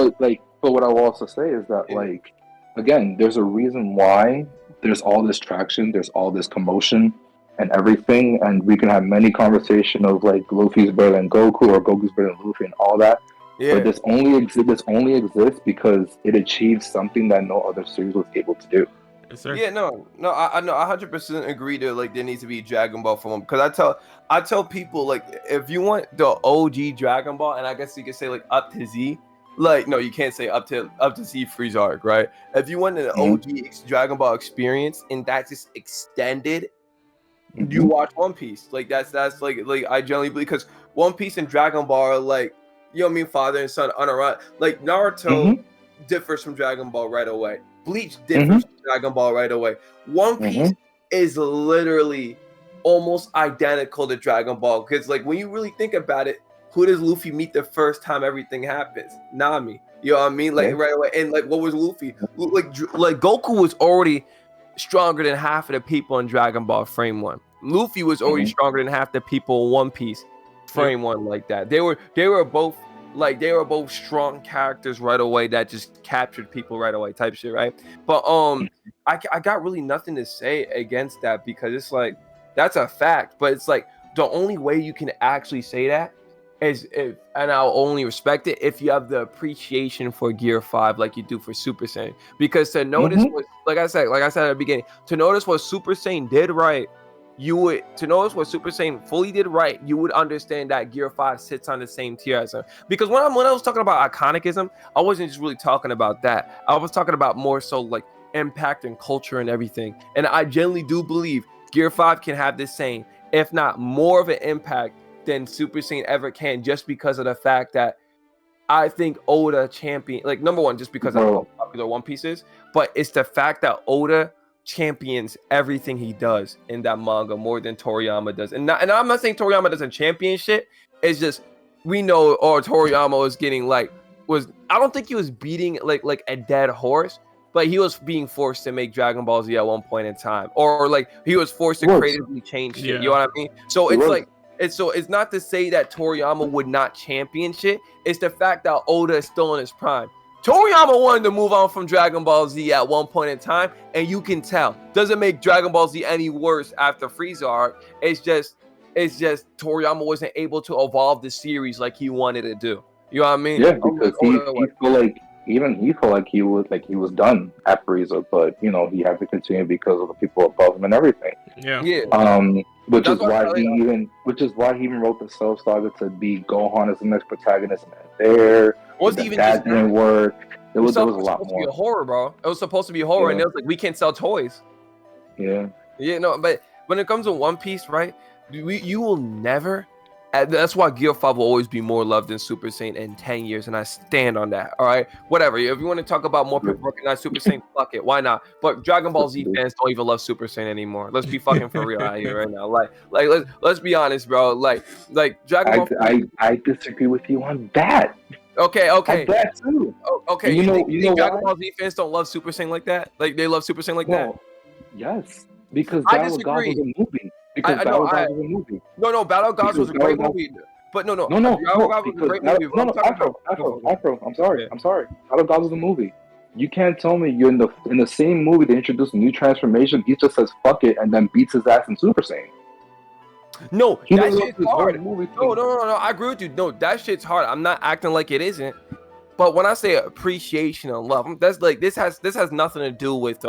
But what I will also say is that, like, again, there's a reason why there's all this traction, there's all this commotion and everything, and we can have many conversation of like Luffy's better than Goku or Goku's better than Luffy and all that. Yeah. But this only exists because it achieves something that no other series was able to do. Yes, sir. Yeah, I 100% agree that like there needs to be Dragon Ball for them, because I tell people, like, if you want the OG Dragon Ball, and I guess you could say like up to Z, like, no, you can't say up to Z Freeze arc, right? If you want an OG Dragon Ball experience and that's just extended, you watch One Piece. Like that's like I generally believe, because One Piece and Dragon Ball are like, you know what I mean, father and son on a run. Like Naruto differs from Dragon Ball right away. Bleach differs from Dragon Ball right away. One Piece is literally almost identical to Dragon Ball, because like when you really think about it, who does Luffy meet the first time everything happens? Nami. You know what I mean? Like right away. And like, what was Luffy? Like Goku was already stronger than half of the people in Dragon Ball Frame 1. Luffy was already stronger than half the people in One Piece Frame 1, like that. They were both strong characters right away that just captured people right away type shit, right? But I got really nothing to say against that, because it's like, that's a fact. But it's like, the only way you can actually say that is if, and I'll only respect it if you have the appreciation for Gear 5 like you do for Super Saiyan. Because to notice what, like I said at the beginning, to notice what Super Saiyan did right, to notice what Super Saiyan fully did right, you would understand that Gear 5 sits on the same tier as him. Because when I was talking about iconicism, I wasn't just really talking about that. I was talking about more so like impact and culture and everything. And I genuinely do believe Gear 5 can have the same, if not more of an impact than Super Saiyan ever can, just because of the fact that I think Oda champion, like, number one, just because of how popular One Piece is, but it's the fact that Oda champions everything he does in that manga more than Toriyama does. And I'm not saying Toriyama doesn't champion shit. It's just, we know, or Toriyama was getting I don't think he was beating like a dead horse, but he was being forced to make Dragon Ball Z at one point in time, or like he was forced to creatively change shit. You know what I mean? So it's like it's not to say that Toriyama would not champion shit. It's the fact that Oda is still in his prime. Toriyama wanted to move on from Dragon Ball Z at one point in time, and you can tell. Doesn't make Dragon Ball Z any worse after Frieza arc. It's just Toriyama wasn't able to evolve the series like he wanted to do. You know what I mean? Yeah, because he felt like he was done at Frieza, but you know he had to continue because of the people above him and everything. Yeah. Which is why he even wrote the Cell Saga to be Gohan as the next protagonist, and there. That didn't work. There was a lot more. It was supposed to be a horror, bro. It was supposed to be horror, and it was like we can't sell toys. Yeah. Yeah, no, but when it comes to One Piece, right? You will never. That's why Gear 5 will always be more loved than Super Saiyan in 10 years, and I stand on that. All right, whatever. If you want to talk about more people recognize Super Saiyan, fuck it, why not? But Dragon Ball Z fans don't even love Super Saiyan anymore. Let's be fucking for real out here right now. Like let's be honest, bro. Like Dragon Ball. I disagree with you on that. Okay. That too. Okay. You think Dragon Ball Z fans don't love Super Saiyan like that? Like they love Super Saiyan like that? Yes, because Battle of Gods was a movie. Because Battle of Gods was a movie. No, Battle of Gods was a great movie. But no. Battle of Gods was a great movie. Afro. I'm sorry. Battle of Gods was a movie. You can't tell me you're in the same movie they introduced a new transformation. He just says fuck it and then beats his ass in Super Saiyan. No, that shit's hard. No. I agree with you. No, that shit's hard. I'm not acting like it isn't. But when I say appreciation and love, that's like this has nothing to do with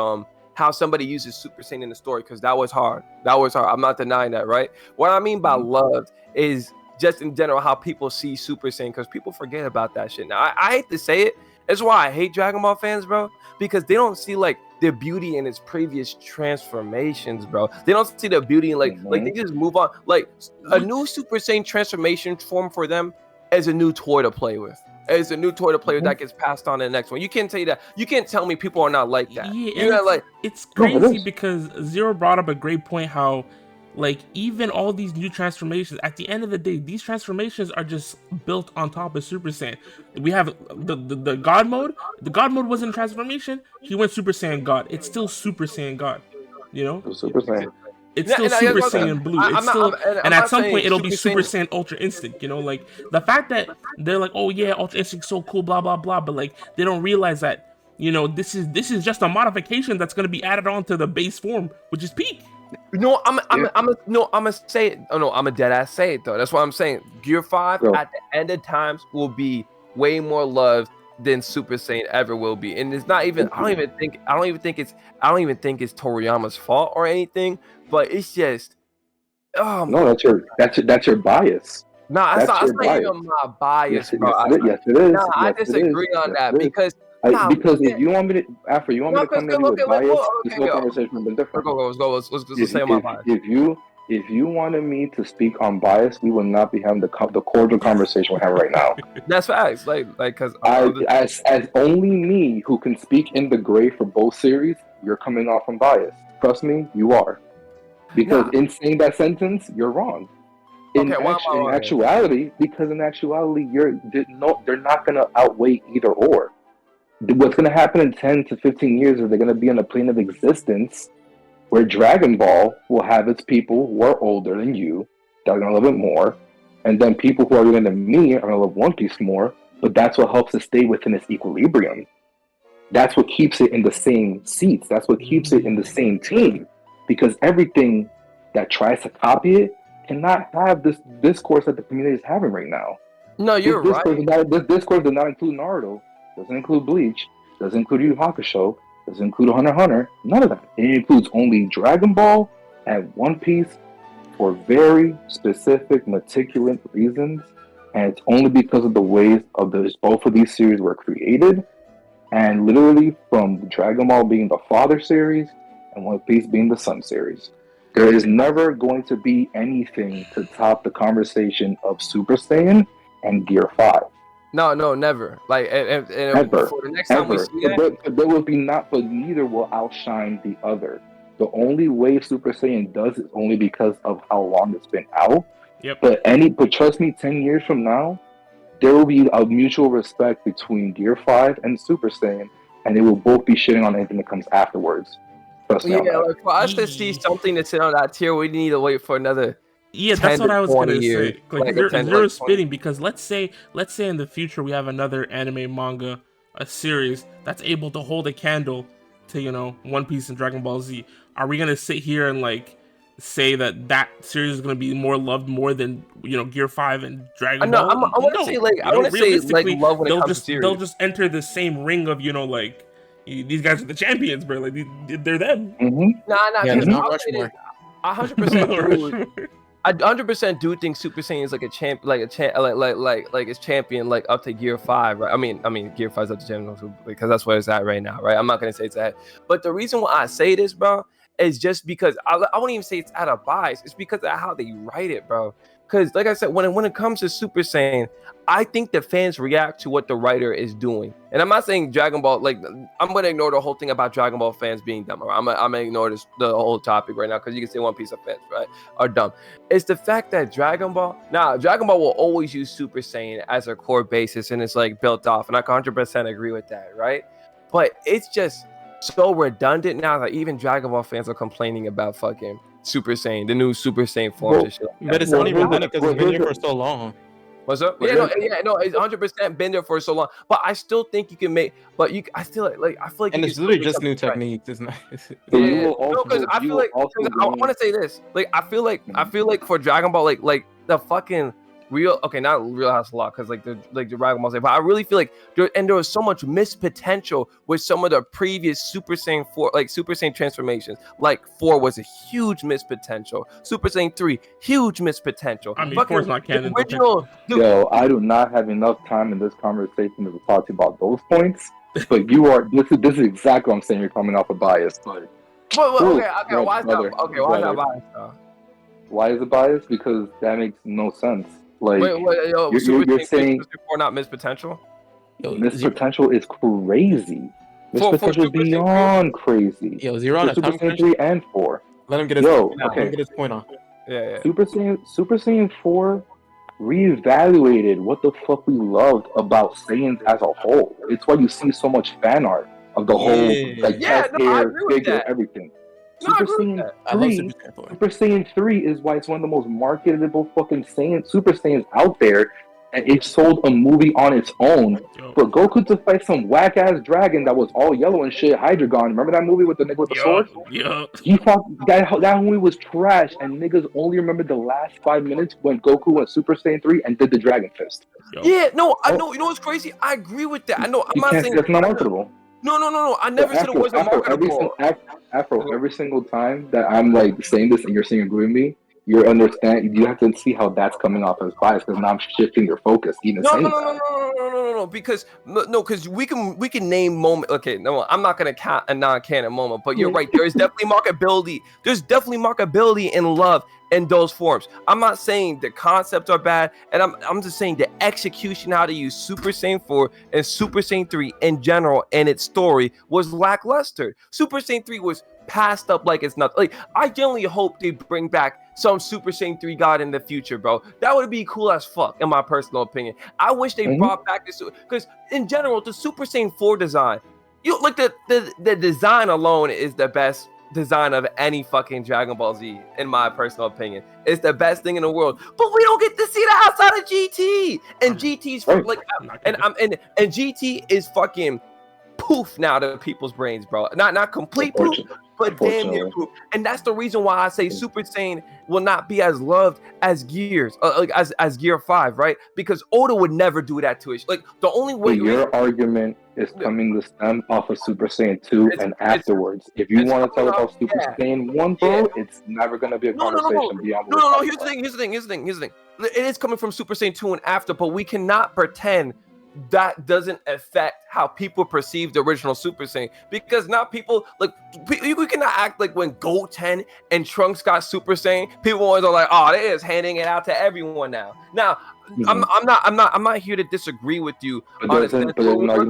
how somebody uses Super Saiyan in the story, because that was hard. I'm not denying that, right? What I mean by love is just in general how people see Super Saiyan, because people forget about that shit. Now, I hate to say it. That's why I hate Dragon Ball fans, bro, because they don't see like the beauty in its previous transformations, bro. They don't see the beauty in like they just move on. Like a new Super Saiyan transformation form for them is a new toy to play with. It's a new toy to play with that gets passed on to the next one. You can't tell you that. You can't tell me people are not like that. Yeah, it's crazy because Zero brought up a great point. How, like, even all these new transformations, at the end of the day, these transformations are just built on top of Super Saiyan. We have the God mode. The God mode wasn't a transformation. He went Super Saiyan God. It's still Super Saiyan God. You know, Super Saiyan. It's still Super Saiyan Blue. And at some point it'll be Super Saiyan Ultra Instinct. You know, like the fact that they're like, oh yeah, Ultra Instinct's so cool, blah blah blah, but like they don't realize that, you know, this is just a modification that's gonna be added on to the base form, which is peak. No, I'm gonna say it. Oh no, I'm a dead ass say it though. That's what I'm saying. Gear 5 at the end of times will be way more loved than Super Saiyan ever will be, and it's not even. I don't even think it's Toriyama's fault or anything. But it's just, no, that's your bias. Nah, that's not even my bias, bro. Yes, it is. Nah, I disagree on that because if you want me to, after you want me to come in with bias, this whole conversation would be different. Let's say my bias. If you wanted me to speak on bias, we would not be having the cordial conversation we have right now. That's facts, because as only me who can speak in the gray for both series, you're coming off from bias. Trust me, you are. Because in saying that sentence, you're wrong. In actuality, they're not going to outweigh either or. What's going to happen in 10 to 15 years is they're going to be on a plane of existence where Dragon Ball will have its people who are older than you, that are going to love it more, and then people who are younger than me are going to love One Piece more, but that's what helps it stay within its equilibrium. That's what keeps it in the same seats. That's what keeps it in the same team. Because everything that tries to copy it cannot have this discourse that the community is having right now. No, you're right. This discourse does not include Naruto, doesn't include Bleach, doesn't include Yu Yu Hakusho, doesn't include Hunter x Hunter, none of that. It includes only Dragon Ball and One Piece for very specific, meticulous reasons, and it's only because of the ways of both of these series were created, and literally from Dragon Ball being the father series and One Piece being the son series. There is never going to be anything to top the conversation of Super Saiyan and Gear 5. No, never. Like, and never. For the next time we see that, but there will be but neither will outshine the other. The only way Super Saiyan does is only because of how long it's been out. Yep. But trust me, 10 years from now, there will be a mutual respect between Gear 5 and Super Saiyan, and they will both be shitting on anything that comes afterwards. Trust me on Yeah, that. like for us to see something to sit on that tier, we need to wait for another. Yeah, 10 that's what to I was 20 gonna years. say. Like, Like a you're 10, you're like 20. spitting because let's say in the future we have another anime manga, a series that's able to hold a candle to One Piece and Dragon Ball Z. Are we gonna sit here and like say that series is gonna be more loved more than Gear 5 and Dragon No, Ball? I want to say No, like I want to say like realistically love when it they'll comes to they'll series. just enter the same ring of like these guys are the champions, bro. Like they're them. Nah, Yeah, because the Mount I'll say this, Rushmore. I 100% do. I 100% do think Super Saiyan is like a champ, like it's champion like up to Gear 5, right? I mean Gear 5 is up to champion because that's where it's at right now, right? I'm not gonna say it's at, but the reason why I say this, bro, is just because I won't even say it's out of bias. It's because of how they write it, bro. Because like I said, when it comes to Super Saiyan, I think the fans react to what the writer is doing. And I'm not saying Dragon Ball, like I'm gonna ignore the whole thing about Dragon Ball fans being dumb. I'm gonna ignore the whole topic right now because you can say One Piece of fans, right, are dumb. It's the fact that Dragon Ball will always use Super Saiyan as a core basis and it's like built off, and I 100% agree with that, right? But it's just so redundant now that even Dragon Ball fans are complaining about fucking Super Saiyan, the new Super Saiyan forms and shit. But it's only redundant because it's been here for so long. What's up? Yeah, no, it's 100% been there for so long. But I still think you can make. But I still like. I feel like. And it's literally just new techniques. It's not. Yeah, because I feel like. I want to say this. Like, I feel like for Dragon Ball, like the fucking real. Okay, not Real House of Law, because like the Dragon Ball Z. But I really feel like there was so much missed potential with some of the previous Super Saiyan 4, like Super Saiyan transformations. Like 4 was a huge missed potential. Super Saiyan 3, huge missed potential. I mean, 4 is not canon. Original. Yo, I do not have enough time in this conversation to talk to you about those points. But you are. This is exactly what I'm saying. You're coming off a bias, but. Okay. Why is that biased though? Why is it biased? Because that makes no sense. Like, yo, you're saying Super not missed potential. Missed potential is crazy. Missed potential is beyond crazy. Yo, Zero on a Super time Saiyan 3 and 4. Let him get his Let him get his point on. Yeah. Super Saiyan 4 reevaluated what the fuck we loved about Saiyans as a whole. It's why you see so much fan art of the whole chest hair, figure, everything. Super Saiyan 3 is why it's one of the most marketable fucking Super Saiyans out there, and it sold a movie on its own. For Goku to fight some whack ass dragon that was all yellow and shit, Hydreigon. Remember that movie with the nigga with the sword? Yeah. He fought that movie was trash, and niggas only remember the last 5 minutes when Goku went Super Saiyan 3 and did the Dragon Fist. Yeah, no, I know. You know what's crazy? I agree with that. I know. I'm not saying that's not marketable. No. I never said it wasn't marketable. Every single time that I'm like saying this and you're saying agree with me, you have to see how that's coming off as bias because now I'm shifting your focus. No, because we can name moment. Okay, no, I'm not gonna count a non-canon moment, but you're right. There's definitely marketability. There's definitely marketability in love in those forms. I'm not saying the concepts are bad, and I'm just saying the execution, how to use Super Saiyan 4 and Super Saiyan 3 in general and its story was lackluster. Super Saiyan 3 was passed up like it's nothing. Like, I genuinely hope they bring back some Super Saiyan 3 God in the future, bro. That would be cool as fuck, in my personal opinion. I wish they brought back this, because in general, the Super Saiyan 4 design, the design alone is the best design of any fucking Dragon Ball Z, in my personal opinion. It's the best thing in the world, but we don't get to see that outside of GT, and GT's like, and GT is fucking poof now to people's brains, bro. Not complete poof, but damn near poof. And that's the reason why I say Super Saiyan will not be as loved as Gears, as Gear 5, right? Because Oda would never do that to it. Like, the only way your argument is coming to stem off of Super Saiyan 2 and afterwards. If you want to talk about Super Saiyan 1, bro, it's never gonna be a conversation beyond. No. Here's the thing. It is coming from Super Saiyan 2 and after, but we cannot pretend that doesn't affect how people perceive the original Super Saiyan, because now people we cannot act like when Goten and Trunks got Super Saiyan, people always are like, oh, they is handing it out to everyone now. I'm not here to disagree with you. There's an argument for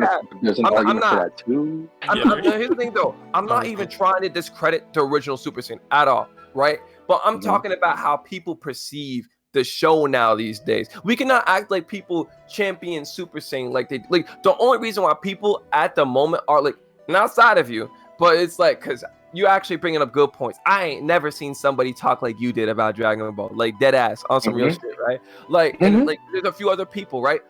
that too. Here's the thing though, I'm not even trying to discredit the original Super Saiyan at all, right? But I'm talking about how people perceive the show now these days. We cannot act like people champion Super Saiyan like they like. The only reason why people at the moment are like, and outside of you, but it's like because you actually bringing up good points. I ain't never seen somebody talk like you did about Dragon Ball, like dead ass on some real shit, right? Like, and like there's a few other people, right?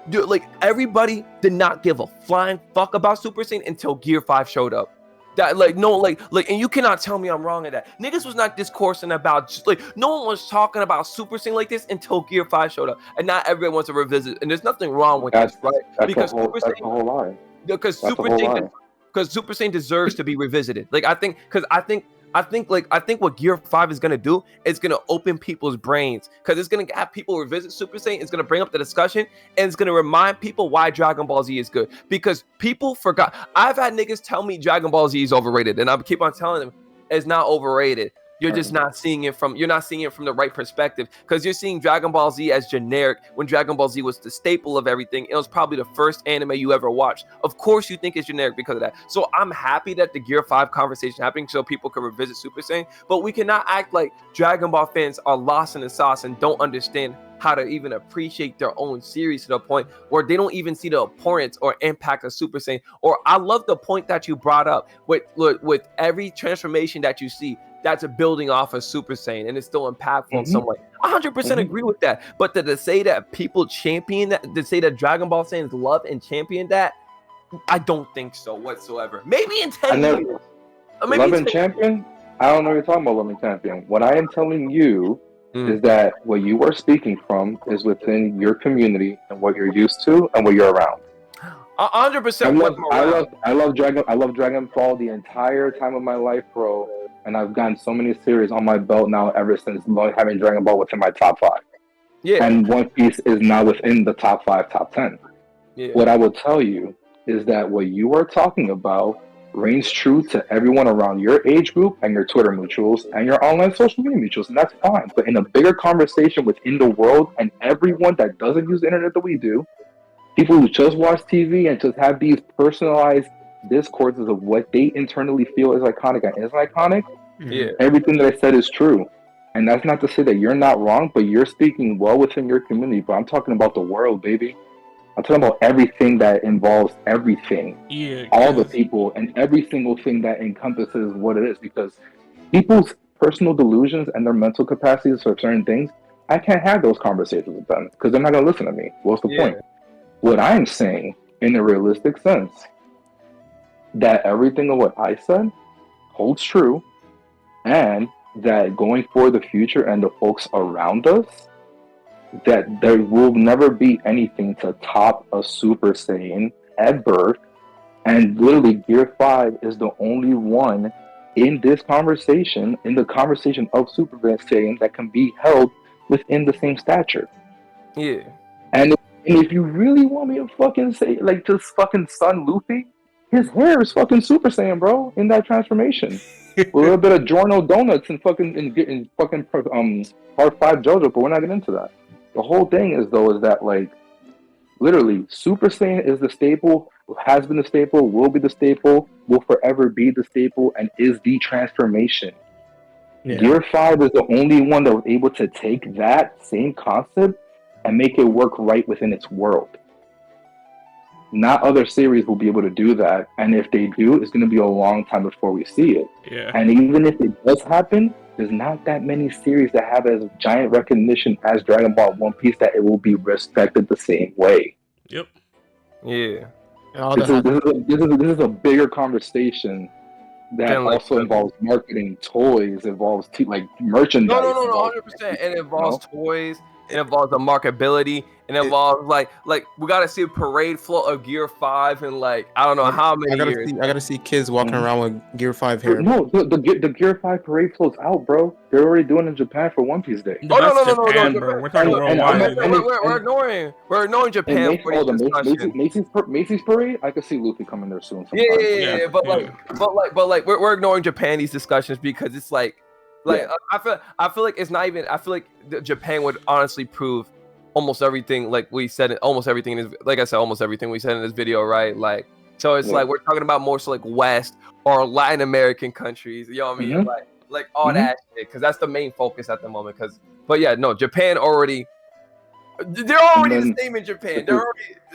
Dude, like everybody did not give a flying fuck about Super Saiyan until Gear 5 showed up. That like no like and you cannot tell me I'm wrong at that. Niggas was not discoursing about just like no one was talking about Super Saiyan like this until Gear 5 showed up, and not everyone wants to revisit. And there's nothing wrong with this, right? Because Super Saiyan, that's the whole lie. Because Super Saiyan deserves to be revisited. Like I think what Gear 5 is gonna do is gonna open people's brains, because it's gonna have people revisit Super Saiyan. It's gonna bring up the discussion, and it's gonna remind people why Dragon Ball Z is good, because people forgot. I've had niggas tell me Dragon Ball Z is overrated, and I keep on telling them it's not overrated. You're just not seeing it from the right perspective, because you're seeing Dragon Ball Z as generic when Dragon Ball Z was the staple of everything. It was probably the first anime you ever watched. Of course you think it's generic because of that. So I'm happy that the Gear 5 conversation happening so people can revisit Super Saiyan, but we cannot act like Dragon Ball fans are lost in the sauce and don't understand how to even appreciate their own series to the point where they don't even see the importance or impact of Super Saiyan. Or I love the point that you brought up with every transformation that you see, that's a building off of Super Saiyan, and it's still impactful in some way. 100% agree with that. But to say that people champion that, to say that Dragon Ball Saiyans love and champion that, I don't think so whatsoever. Maybe in 10 years. Love and champion? I don't know what you're talking about, love and champion. What I am telling you is that what you are speaking from is within your community and what you're used to and what you're around. 100%. I love Dragon Ball the entire time of my life, bro. And I've gotten so many series on my belt now ever since having Dragon Ball within my top 5. Yeah. And One Piece is now within the top 5, top 10. Yeah. What I will tell you is that what you are talking about reigns true to everyone around your age group and your Twitter mutuals and your online social media mutuals, and that's fine. But in a bigger conversation within the world and everyone that doesn't use the internet that we do, people who just watch TV and just have these personalized discourses of what they internally feel is iconic and isn't iconic, everything that I said is true. And that's not to say that you're not wrong, but you're speaking well within your community. But I'm talking about the world, baby. I'm talking about everything that involves everything. All the people and every single thing that encompasses what it is. Because people's personal delusions and their mental capacities for certain things, I can't have those conversations with them because they're not going to listen to me. What's the point? What I'm saying, in a realistic sense, that everything of what I said holds true, and that going for the future and the folks around us, that there will never be anything to top a Super Saiyan ever. And literally Gear 5 is the only one in this conversation, in the conversation of Super Saiyan, that can be held within the same stature. Yeah. And if you really want me to fucking say, like, just fucking stun Luffy, his hair is fucking Super Saiyan, bro, in that transformation. With a little bit of Giorno donuts and part 5 JoJo, but we're not getting into that. The whole thing is that, like, literally, Super Saiyan is the staple, has been the staple, will be the staple, will forever be the staple, and is the transformation. Gear 5 is the only one that was able to take that same concept and make it work right within its world. Not other series will be able to do that, and if they do, it's going to be a long time before we see it. And even if it does happen, there's not that many series that have as giant recognition as Dragon Ball, One Piece, that it will be respected the same way. Yep. Yeah. This is a bigger conversation that also involves marketing, toys, involves like merchandise. No, 100%. It involves toys. It involves the marketability. It involves like we gotta see a parade float of Gear 5 and like I don't know how many years. I gotta see kids walking around with Gear 5 hair. No, the Gear 5 parade float's out, bro. They're already doing it in Japan for One Piece Day. No, bro. We're talking worldwide. We're ignoring Japan for this discussion. Macy's parade. I could see Luffy coming there soon. Yeah. But we're ignoring Japanese discussions because it's like I feel like it's not even. I feel like Japan would honestly prove almost everything, like we said, almost everything is, like I said, almost everything we said in this video, right? Like, so it's like we're talking about more so like West or Latin American countries, you know what I mean? Like all that shit, because that's the main focus at the moment. Because But yeah, no, Japan already. They're already then, the same in Japan. They're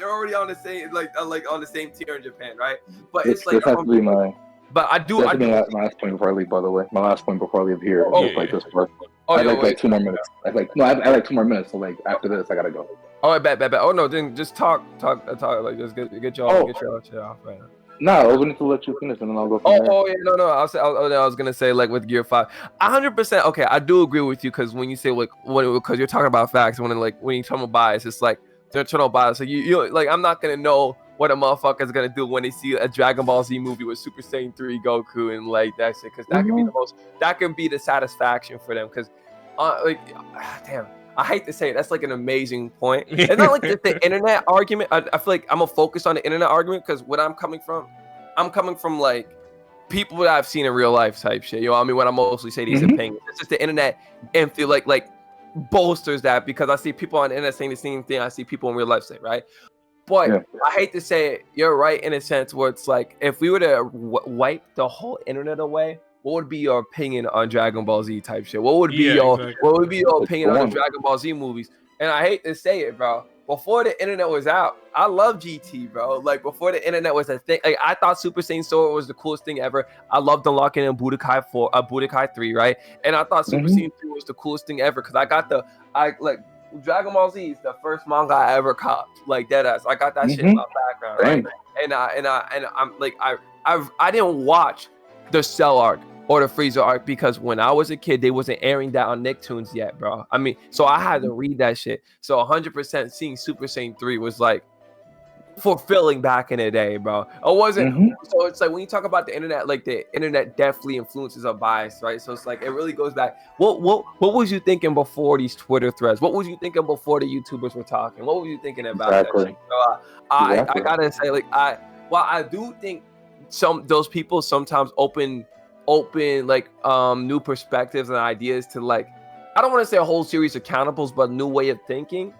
already on the same like on the same tier in Japan, right? But this it's like has to be my. But I do. That's my last point before I leave. By the way, my last point before I leave here is just like this part. Oh, I like 2 more minutes. I like 2 more minutes. So like after this, I gotta go. Oh, bet. Oh no, then just talk. Like just get your shit off right now. No, I was going to let you finish, and then I'll go from there. Oh yeah, no. I was gonna say like with Gear 5, 100%. Okay, I do agree with you because when you say like because you're talking about facts, when you talk about bias, it's like they're internal bias. So you like I'm not gonna know what a motherfucker's gonna do when they see a Dragon Ball Z movie with Super Saiyan 3 Goku and like that shit, because that can be the satisfaction for them. Because damn. I hate to say it, that's like an amazing point. It's not like just the internet argument. I feel like I'm gonna focus on the internet argument because what I'm coming from like people that I've seen in real life type shit. You know what I mean? When I mostly say these opinions, it's just the internet and feel like bolsters that because I see people on the internet saying the same thing I see people in real life say, right? But I hate to say it, you're right in a sense where it's like if we were to wipe the whole internet away, what would be your opinion on Dragon Ball Z type shit? What would be your opinion on the Dragon Ball Z movies? And I hate to say it, bro. Before the internet was out, I love GT, bro. Like before the internet was a thing, like I thought Super Saiyan Sword was the coolest thing ever. I loved unlocking in Budokai 3, right? And I thought Super Saiyan 3 was the coolest thing ever because Dragon Ball Z is the first manga I ever copped, like deadass. I got that shit in my background, right? And I'm like I didn't watch the Cell arc or the Freezer arc because when I was a kid, they wasn't airing that on Nicktoons yet, bro. I mean, so I had to read that shit. So 100% seeing Super Saiyan 3 was like fulfilling back in the day, bro. It wasn't. So it's like when you talk about the internet, like the internet definitely influences our bias, right? So it's like it really goes back. What was you thinking before these Twitter threads? What was you thinking before the YouTubers were talking? What were you thinking about that shit? So I gotta say, like I do think those people sometimes open like new perspectives and ideas to like I don't want to say a whole series of countables, but a new way of thinking.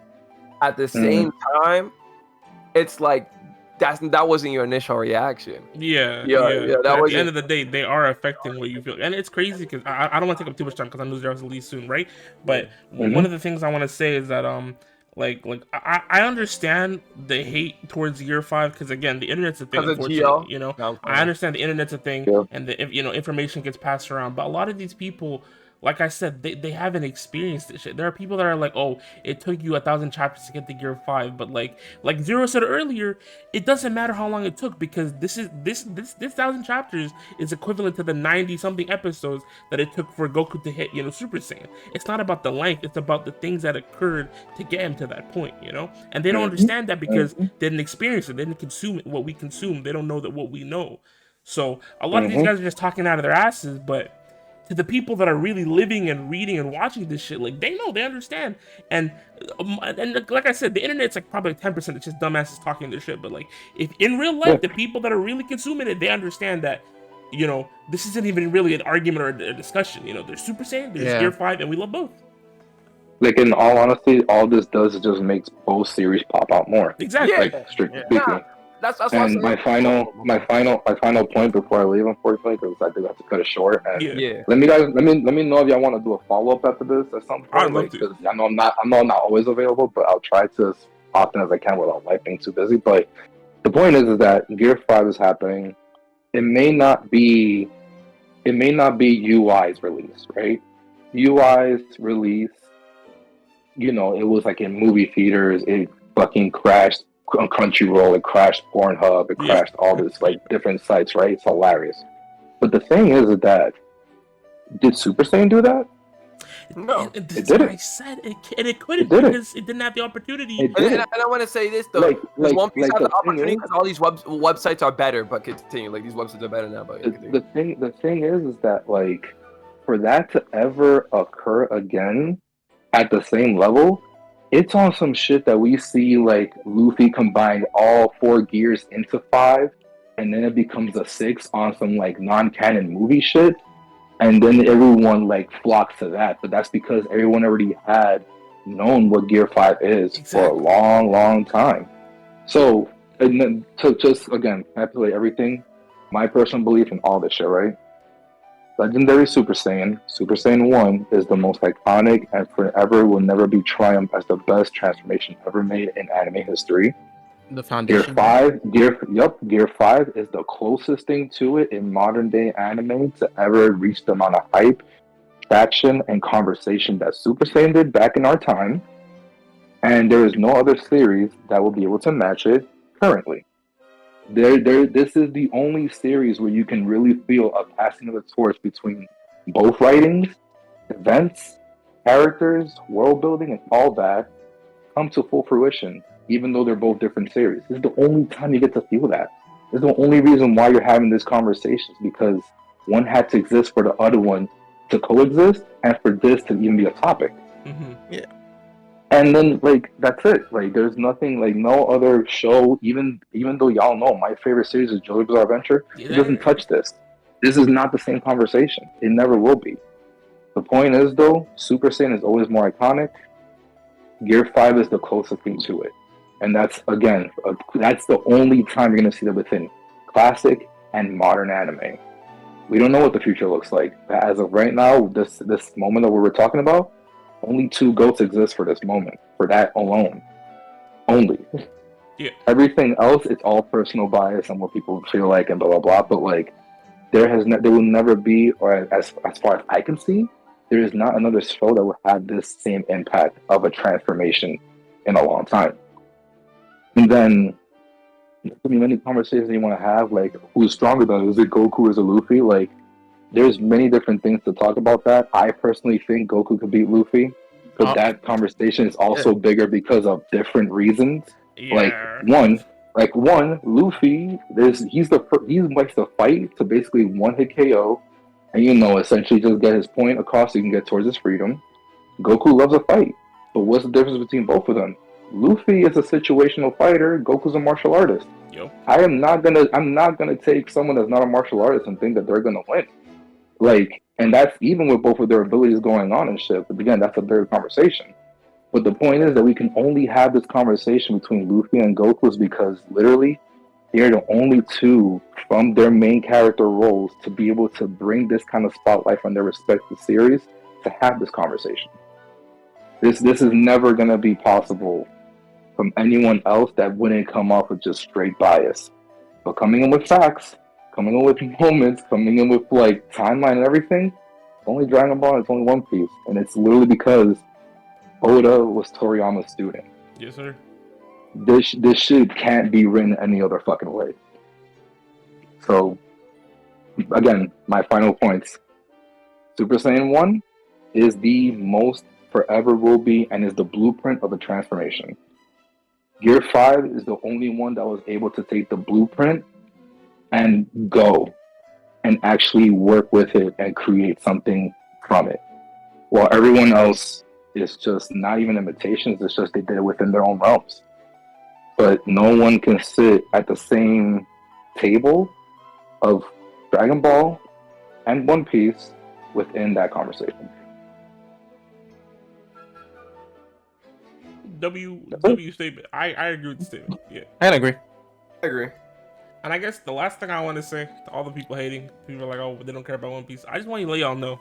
At the same time, it's like that wasn't your initial reaction. Yeah. At the end of the day, they are affecting what you feel, and it's crazy because I don't want to take up too much time because I know they're released soon, right? But one of the things I want to say is that I understand the hate towards Year 5 because again the internet's a thing. Unfortunately, you know, I understand the internet's a thing, and the information gets passed around. But a lot of these people, like I said, they haven't experienced this shit. There are people that are like, oh, it took you 1,000 chapters to get to Gear 5, but like Zero said earlier, it doesn't matter how long it took because this 1,000 chapters is equivalent to the 90 something episodes that it took for Goku to hit, Super Saiyan. It's not about the length, it's about the things that occurred to get him to that point, And they don't understand that because they didn't experience it, they didn't consume it, what we consume. They don't know that what we know. So a lot of these guys are just talking out of their asses, but to the people that are really living and reading and watching this shit, like they know, they understand, and like I said, the internet's like probably 10%. It's just dumbasses talking their shit. But like, if in real life, the people that are really consuming it, they understand that, this isn't even really an argument or a discussion. There's Super Saiyan, there's Gear 5, and we love both. Like in all honesty, all this does is just makes both series pop out more. Exactly. Like strictly speaking. That's and my final point before I leave, unfortunately, because I do have to cut it short. And let me know if y'all want to do a follow up after this at some point. Because I know I'm not always available, but I'll try to as often as I can without life being too busy. But the point is that Gear 5 is happening. It may not be UI's release, right? UI's release, it was like in movie theaters. It fucking crashed on Crunchyroll, it crashed Pornhub, it crashed all this like different sites, right? It's hilarious. But the thing is that did Super Saiyan do that? No, it didn't. I said it couldn't because it didn't have the opportunity. And I want to say this though, One Piece has the opportunity because all these websites are better. But continue, like these websites are better now. But the thing is that like for that to ever occur again at the same level. It's on some shit that we see like Luffy combined all 4 gears into 5, and then it becomes a 6 on some like non-canon movie shit, and then everyone like flocks to that. But that's because everyone already had known what Gear 5 is for a long, long time. So, and then, just again, I have to say everything, my personal belief in all this shit, right? Legendary Super Saiyan, Super Saiyan 1 is the most iconic and forever will never be triumphed as the best transformation ever made in anime history. The Gear foundation. 5, Gear 5 is the closest thing to it in modern day anime to ever reach the amount of hype, traction, and conversation that Super Saiyan did back in our time. And there is no other series that will be able to match it currently. This is the only series where you can really feel a passing of the torch between both writings, events, characters, world building, and all that come to full fruition, even though they're both different series. This is the only time you get to feel that. This is the only reason why you're having this conversation, because one had to exist for the other one to coexist, and for this to even be a topic. Mm-hmm. Yeah. And then, like, that's it. Like, there's nothing, like, no other show, even though y'all know my favorite series is JoJo's Bizarre Adventure, it doesn't touch this. This is not the same conversation. It never will be. The point is, though, Super Saiyan is always more iconic. Gear 5 is the closest thing to it. And that's, again, that's the only time you're going to see that within classic and modern anime. We don't know what the future looks like. But as of right now, this moment that we were talking about, only 2 goats exist for this moment, for that alone. Only. Yeah. Everything else, it's all personal bias and what people feel like and blah, blah, blah. But, like, there will never be, or as far as I can see, there is not another show that will have this same impact of a transformation in a long time. And then, there's many conversations you want to have, like, who's stronger though? Is it Goku or is it Luffy? Like, there's many different things to talk about that. I personally think Goku could beat Luffy, but that conversation is also bigger because of different reasons. Yeah. Like one, Luffy, he likes to fight to basically one-hit KO, and essentially just get his point across so he can get towards his freedom. Goku loves a fight, but what's the difference between both of them? Luffy is a situational fighter. Goku's a martial artist. Yo. I'm not gonna take someone that's not a martial artist and think that they're gonna win. Like, and that's even with both of their abilities going on and shit. But again, that's a bigger conversation. But the point is that we can only have this conversation between Luffy and Goku is because literally they're the only 2 from their main character roles to be able to bring this kind of spotlight on their respective series to have this conversation. This is never gonna be possible from anyone else that wouldn't come off with just straight bias. But coming in with facts, coming in with moments, coming in with like timeline and everything, it's only Dragon Ball, it's only One Piece. And it's literally because Oda was Toriyama's student. Yes, sir. This shit can't be written any other fucking way. So, again, my final points. Super Saiyan 1 is the most forever will be and is the blueprint of a transformation. Gear 5 is the only one that was able to take the blueprint and go and actually work with it and create something from it. While everyone else is just not even imitations, it's just they did it within their own realms. But no one can sit at the same table of Dragon Ball and One Piece within that conversation. W statement. I agree with the statement. Yeah. I agree. I agree. And I guess the last thing I want to say to all the people hating, people are like, oh, they don't care about One Piece. I just want you to let y'all know,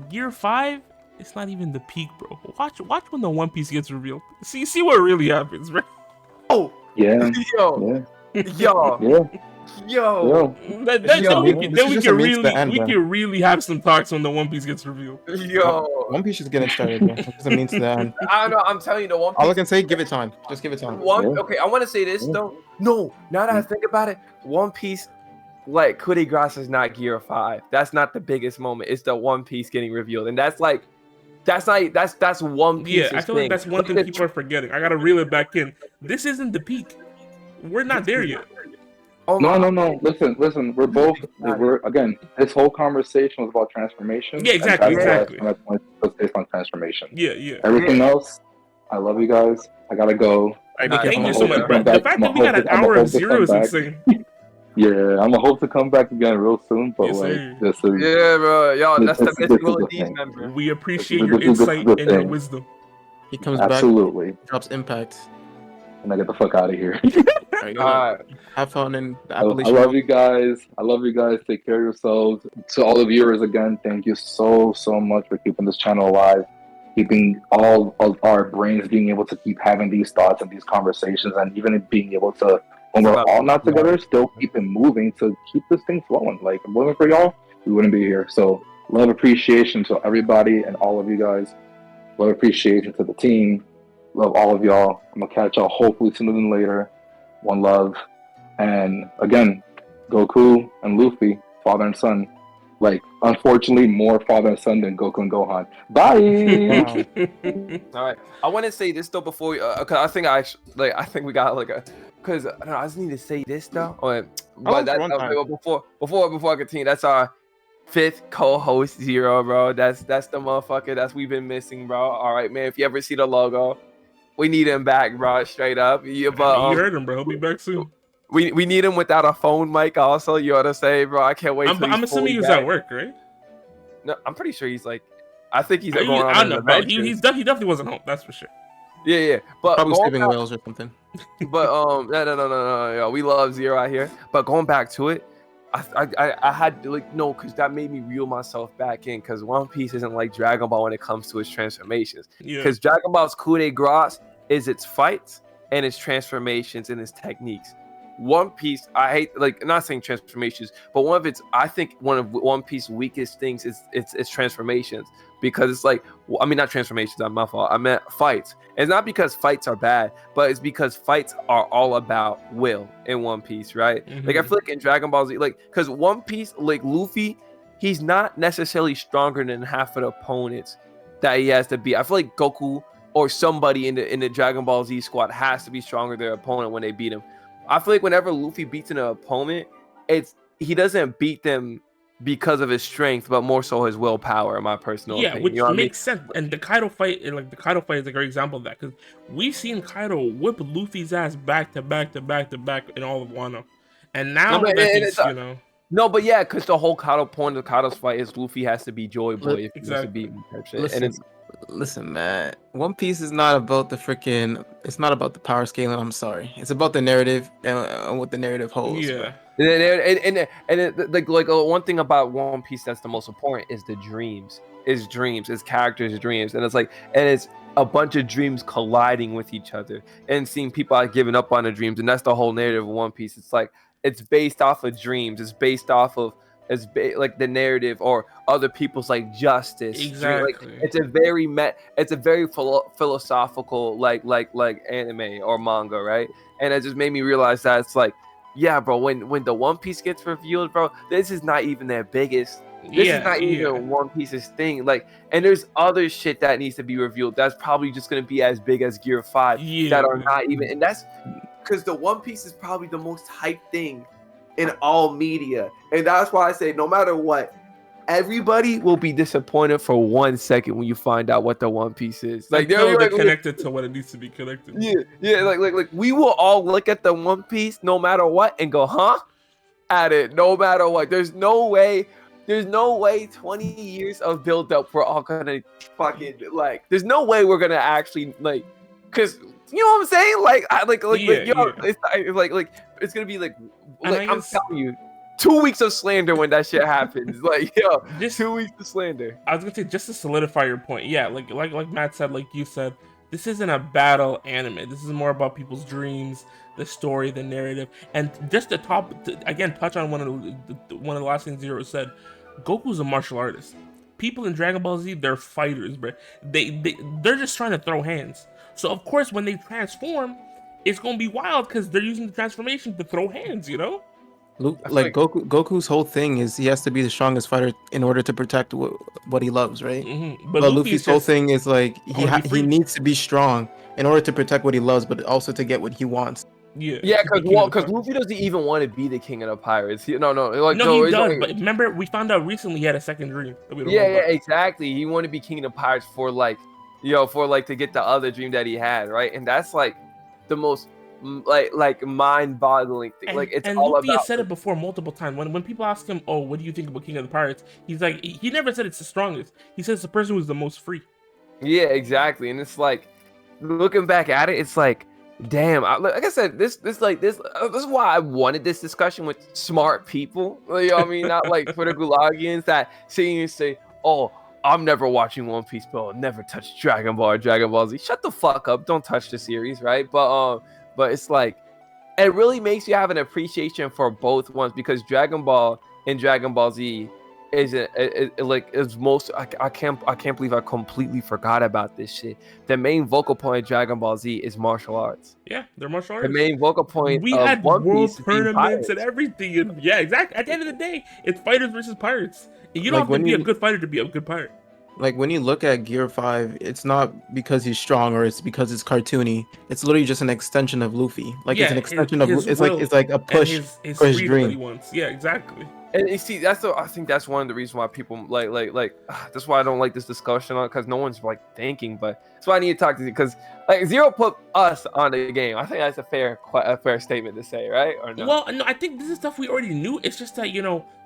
Gear 5, it's not even the peak, bro. Watch when the One Piece gets revealed. See what really happens, bro. Oh, Yeah. yo, Yeah. yo, Yeah. yo, Then we can really have some talks when the One Piece gets revealed. yo. One Piece is getting started, bro. It doesn't mean to the end. I don't know. I'm telling you, the One Piece. All I can say, give it time. Just give it time. Okay, I want to say this though. No, now that I think about it, One Piece, like coup de grace is not Gear 5. That's not the biggest moment. It's the One Piece getting revealed, and that's One Piece. Yeah, I feel like that's one thing people are forgetting. I gotta reel it back in. This isn't the peak. We're not there yet. Oh No. Listen. We're again. This whole conversation was about transformation. Yeah, exactly. My point was based on transformation. Yeah. Everything else, I love you guys. I gotta go. Thank you so much, bro. The fact that we got an hour of zero is insane. Yeah, I'm gonna hope to come back again real soon. But Yes, like, sir. this is yeah, bro. Yo, that's the this best is rule the of these, thing. man, bro. We appreciate This your is the insight and your thing. wisdom. He comes absolutely. back, drops impact. And I get the fuck out of here. right, All right. have fun in the I Appalachian. love you guys. I love you guys. Take care of yourselves. To all the viewers, again, thank you so much for keeping this channel alive, keeping all of our brains being able to keep having these thoughts and these conversations, and even being able to, when we're all not together, still keep it moving to keep this thing flowing. Like, if it wasn't for y'all, we wouldn't be here. So, love, appreciation to everybody and all of you guys. Love, appreciation to the team. Love all of y'all. I'm gonna catch y'all hopefully sooner than later. One love. And again, Goku and Luffy, father and son. Like, unfortunately, more father and son than Goku and Gohan. Bye. All right. I want to say this though before we, cause I think I think we got like a, cause I don't know, I just need to say this though. But that, before I continue, that's our 5th co-host, Zero, bro. That's the motherfucker that's we've been missing, bro. All right, man. If you ever see the logo, we need him back, bro. Straight up. Yeah, but you heard him, bro. He'll be back soon. We need him without a phone mic. Also, you ought to say, bro. I can't wait. I'm assuming he was at work, right? No, I'm pretty sure he's like. I think he's going on. I don't know, bro. He definitely wasn't home. That's for sure. Yeah. But probably sleeping whales or something. But no. We love Zero out here. But going back to it, I had to because that made me reel myself back in, because One Piece isn't like Dragon Ball when it comes to its transformations. Because Dragon Ball's coup de grace is its fights and its transformations and its techniques. One Piece, I hate, not saying transformations, but I think one of One Piece's weakest things is its transformations, because it's like, not transformations, that's my fault. I meant fights. It's not because fights are bad, but it's because fights are all about will in One Piece, right? Mm-hmm. Like, I feel like in Dragon Ball Z, because One Piece, like Luffy, he's not necessarily stronger than half of the opponents that he has to be. I feel like Goku or somebody in the Dragon Ball Z squad has to be stronger than their opponent when they beat him. I feel like whenever Luffy beats an opponent, he doesn't beat them because of his strength, but more so his willpower, in my personal opinion. Which makes sense. And the Kaido fight, is a great example of that, because we've seen Kaido whip Luffy's ass back to back in all of Wano, and now No, but yeah, because the whole Kaido point of Kaido's fight is Luffy has to be Joy Boy if he wants to beat him. Listen, man. One Piece is not about it's not about the power scaling. I'm sorry. It's about the narrative and what the narrative holds. Yeah. And one thing about One Piece that's the most important is the dreams. It's characters' dreams, and it's a bunch of dreams colliding with each other, and seeing people are giving up on the dreams, and that's the whole narrative of One Piece. It's like it's based off of dreams. It's based off of like the narrative or other people's like justice. Exactly. It's a very philosophical like anime or manga, right? And it just made me realize that it's like, yeah, bro, when the One Piece gets revealed, bro, this is not even their biggest. This is not even One Piece's thing. Like, and there's other shit that needs to be revealed that's probably just gonna be as big as Gear 5 that are not even, and that's because the One Piece is probably the most hyped thing in all media. And that's why I say, no matter what, everybody will be disappointed for 1 second when you find out what the One Piece is. Like, they're connected to what it needs to be connected. Yeah. Like we will all look at the One Piece no matter what and go, huh? At it, no matter what. There's no way 20 years of build up we're all gonna fucking like. There's no way we're gonna actually like, because you know what I'm saying? It's gonna be like I'm telling you, 2 weeks of slander when that shit happens. Like, yo, just 2 weeks of slander. I was gonna say, just to solidify your point, like Matt said, like you said, this isn't a battle anime. This is more about people's dreams, the story, the narrative, and just to touch on one of the last things Zero said. Goku's a martial artist. People in Dragon Ball Z, they're fighters, bro. They're just trying to throw hands. So of course, when they transform, it's gonna be wild because they're using the transformation to throw hands. Goku's whole thing is he has to be the strongest fighter in order to protect what he loves, right? Mm-hmm. But Luffy's whole thing is like he needs to be strong in order to protect what he loves, but also to get what he wants. Yeah, because Luffy doesn't even want to be the king of the pirates. He does. But remember, we found out recently he had a second dream. Exactly. He wanted to be king of the pirates for to get the other dream that he had, right? And that's like the most like mind-boggling thing. And Luffy has said it before multiple times. When people ask him, "Oh, what do you think about King of the Pirates?" He's like, he never said it's the strongest. He says the person who's the most free. Yeah, exactly. And it's like, looking back at it, it's like Damn, like I said, this is why I wanted this discussion with smart people. You know what I mean? Not like Twitter gulagians that sit and say, "Oh, I'm never watching One Piece, but I'll never touch Dragon Ball or Dragon Ball Z." Shut the fuck up! Don't touch the series, right? But it's like it really makes you have an appreciation for both ones because Dragon Ball and Dragon Ball Z is most I can't believe I completely forgot about this shit. The main vocal point of Dragon Ball Z is martial arts. Yeah, they're martial arts. The main vocal point we of had One world Piece tournaments and everything. And yeah, exactly. At the end of the day, it's fighters versus pirates. And you don't Like, have to when be a you- good fighter to be a good pirate. Like when you look at Gear 5, it's not because he's strong or it's because it's cartoony. It's literally just an extension of Luffy. Like Yeah, it's an extension his it's will like a And push his for his freedom that he dream. wants. Yeah, exactly. And you see, I think that's one of the reasons why people that's why I don't like this discussion on because no one's like thinking. But that's why I need to talk to you because like Zero put us on the game. I think that's a fair statement to say, right? Or no? Well, no, I think this is stuff we already knew. It's just that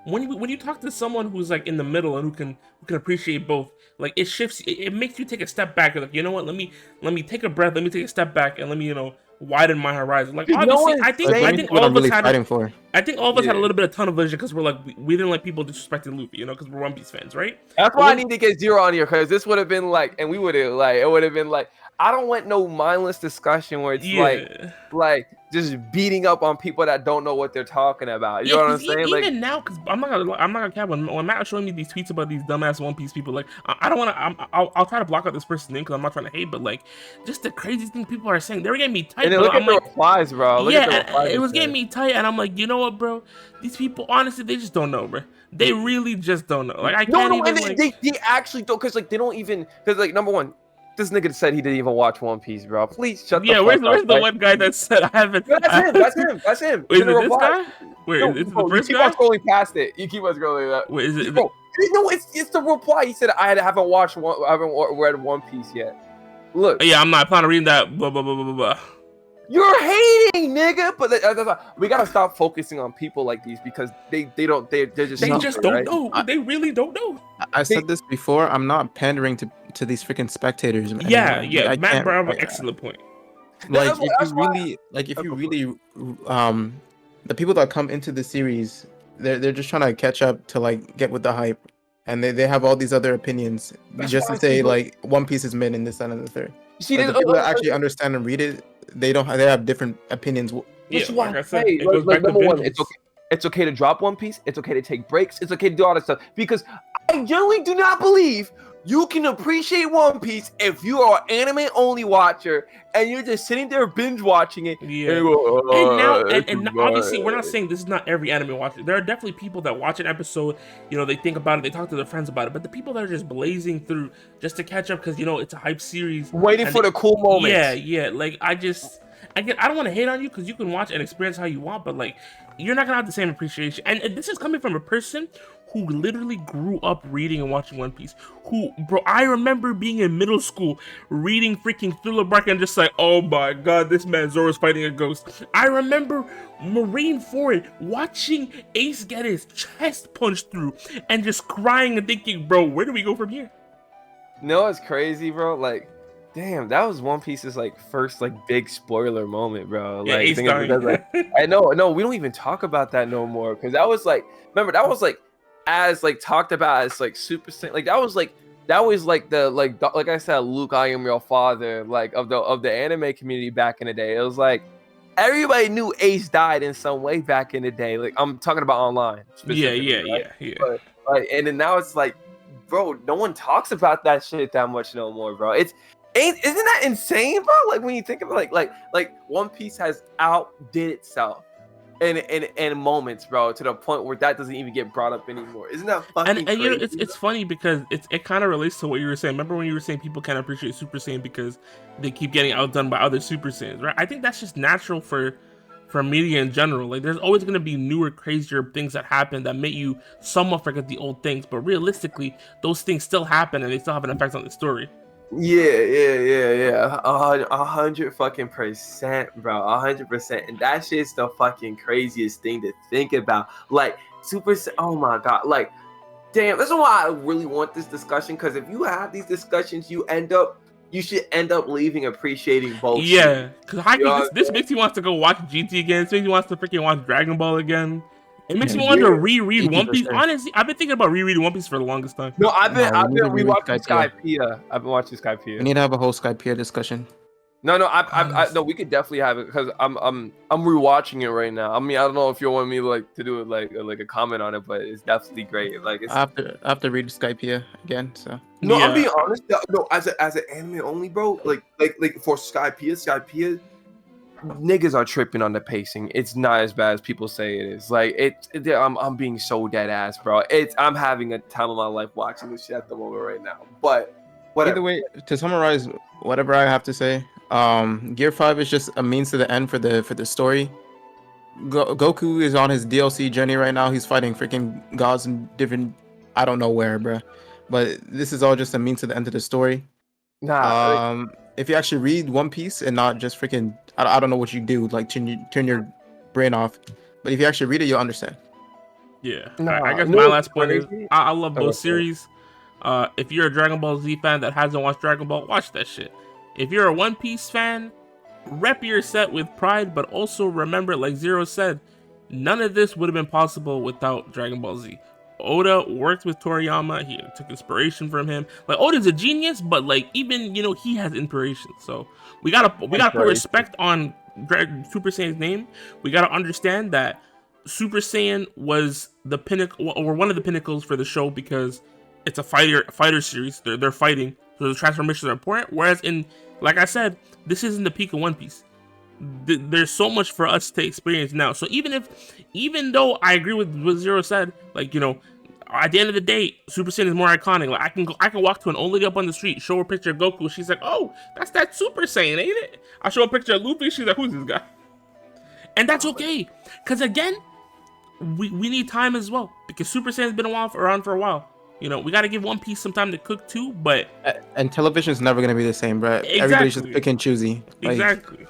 when you talk to someone who's like in the middle and who can appreciate both, like it shifts. It makes you take a step back. Like, you know what? Let me take a breath. Let me take a step back and let me widen my horizon. Like obviously, I think all what I'm of us really had. fighting for. I think all of us had a little bit of tunnel vision because we're like we didn't like people disrespecting Luffy, because we're One Piece fans, right? That's why I need to get Zero on here because this would have been like, and we would have like, it would have been like, I don't want no mindless discussion where it's like just beating up on people that don't know what they're talking about. You know what I'm saying? Even now, because I'm not gonna cap when Matt was showing me these tweets about these dumbass One Piece people, like I don't want to. I'll try to block out this person's name because I'm not trying to hate, but like just the crazy thing people are saying, they were getting me tight. And then look at the replies, bro. It was getting me tight, and I'm like, you know what, bro? These people, honestly, they just don't know, bro. They really just don't know. Like I can't even. They actually don't, because like they don't even, because like number one, this nigga said he didn't even watch One Piece, bro. Please shut the fuck up. Where's the one guy that said I haven't? No, that's him. Wait, is it this guy? Wait, is it the first you guy? keep on scrolling past it. You keep on scrolling that. Wait, is it? Bro, no, it's the reply. He said I haven't read One Piece yet. Look. Yeah, I'm not planning on reading that. Blah, blah, blah, blah, blah. You're hating, nigga. But we gotta stop focusing on people like these because they just don't know. They really don't know. I said this before. I'm not pandering to these freaking spectators. Man. Yeah. Like, Matt brought up an excellent point. Like if you really, the people that come into the series, they're just trying to catch up to like get with the hype, and they have all these other opinions just to say like One Piece is mid in this and the third. See, the people that actually understand and read it, they have different opinions. Yeah, like I said, it goes back number one, it's okay to drop One Piece. It's okay to take breaks. It's okay to do all that stuff because I generally do not believe you can appreciate One Piece if you are an anime only watcher and you're just sitting there binge watching it. Yeah. And obviously, we're not saying this is not every anime watcher. There are definitely people that watch an episode, they think about it, they talk to their friends about it. But the people that are just blazing through just to catch up because it's a hype series, waiting for the cool moments. Yeah. Like I don't want to hate on you because you can watch and experience how you want, but like you're not gonna have the same appreciation. And this is coming from a person who literally grew up reading and watching One Piece. I remember being in middle school reading freaking Thriller Bark and just like, oh my god, this man Zoro's fighting a ghost. I remember Marineford watching Ace get his chest punched through and just crying and thinking, bro, where do we go from here? No, it's crazy, bro. Like, damn, that was One Piece's like first like big spoiler moment, bro. Yeah, Like, I know, no, we don't even talk about that no more because that was like, remember that was like as like talked about as like Super Saiyan, like that was like the like I said, Luke, I am your father, like of the anime community back in the day. It was like everybody knew Ace died in some way back in the day. Like I'm talking about online. Yeah. But, like, and then now it's like, bro, no one talks about that shit that much no more, bro. Isn't that insane, bro? Like when you think of it, like One Piece has outdid itself in moments, bro, to the point where that doesn't even get brought up anymore. Isn't that fucking crazy? It's funny because it kind of relates to what you were saying. Remember when you were saying people can't appreciate Super Saiyan because they keep getting outdone by other Super Saiyans, right? I think that's just natural for media in general. Like there's always going to be newer, crazier things that happen that make you somewhat forget the old things, but realistically those things still happen and they still have an effect on the story. Yeah. 100 fucking %, bro. 100%. And that shit's the fucking craziest thing to think about. Like oh my god. Like, damn, that's why I really want this discussion. Because if you have these discussions, you end up you should end up leaving appreciating both. Yeah, because this know makes me want to go watch GT again. This makes me want to freaking watch Dragon Ball again. It makes Yeah, me want to yeah. reread GT One for Piece. sure. Honestly, I've been thinking about rereading One Piece for the longest time. No, I've been No, we need to reread rewatching Skypiea. I've been watching We Skypiea. need to have a whole Skypiea discussion. No, no, we could definitely have it because I'm rewatching it right now. I mean, I don't know if you want me to do it like a comment on it, but it's definitely great. Like it's I have to read Skypiea again. So no, Yeah. I'm being honest. No, as an anime only, bro. Like for Skypiea, niggas are tripping on the pacing. It's not as bad as people say it is. Like I'm being so dead ass, bro. I'm having a time of my life watching this shit at the moment right now. But whatever. either way, to summarize whatever I have to say, Gear 5 is just a means to the end for the story. Goku is on his DLC journey right now. He's fighting freaking gods in different, I don't know where, bruh. But this is all just a means to the end of the story. Nah, If you actually read One Piece and not just freaking, I don't know what you do, like turn your brain off. But if you actually read it, you'll understand. Yeah, Nah, I guess no, my last point is crazy. I love both Okay. series. If you're a Dragon Ball Z fan that hasn't watched Dragon Ball, watch that shit. If you're a One Piece fan, rep your set with pride, but also remember, like Zero said, none of this would have been possible without Dragon Ball Z. Oda worked with Toriyama. He took inspiration from him. Like Oda's a genius, but like even he has inspiration. So we gotta put respect on Super Saiyan's name. We gotta understand that Super Saiyan was the pinnacle or one of the pinnacles for the show because it's a fighter series. They're fighting, so the transformations are important. Whereas like I said, this isn't the peak of One Piece. There's so much for us to experience now. So even though I agree with what Zero said, like at the end of the day, Super Saiyan is more iconic. Like I can walk to an old lady up on the street, show her a picture of Goku. She's like, oh, that's that Super Saiyan, ain't it? I show a picture of Luffy. She's like, who's this guy? And that's okay, because again, we need time as well because Super Saiyan's been around for a while. We got to give One Piece some time to cook too, but And television's never gonna be the same, bro. Everybody's just pick and choosy. Like, exactly.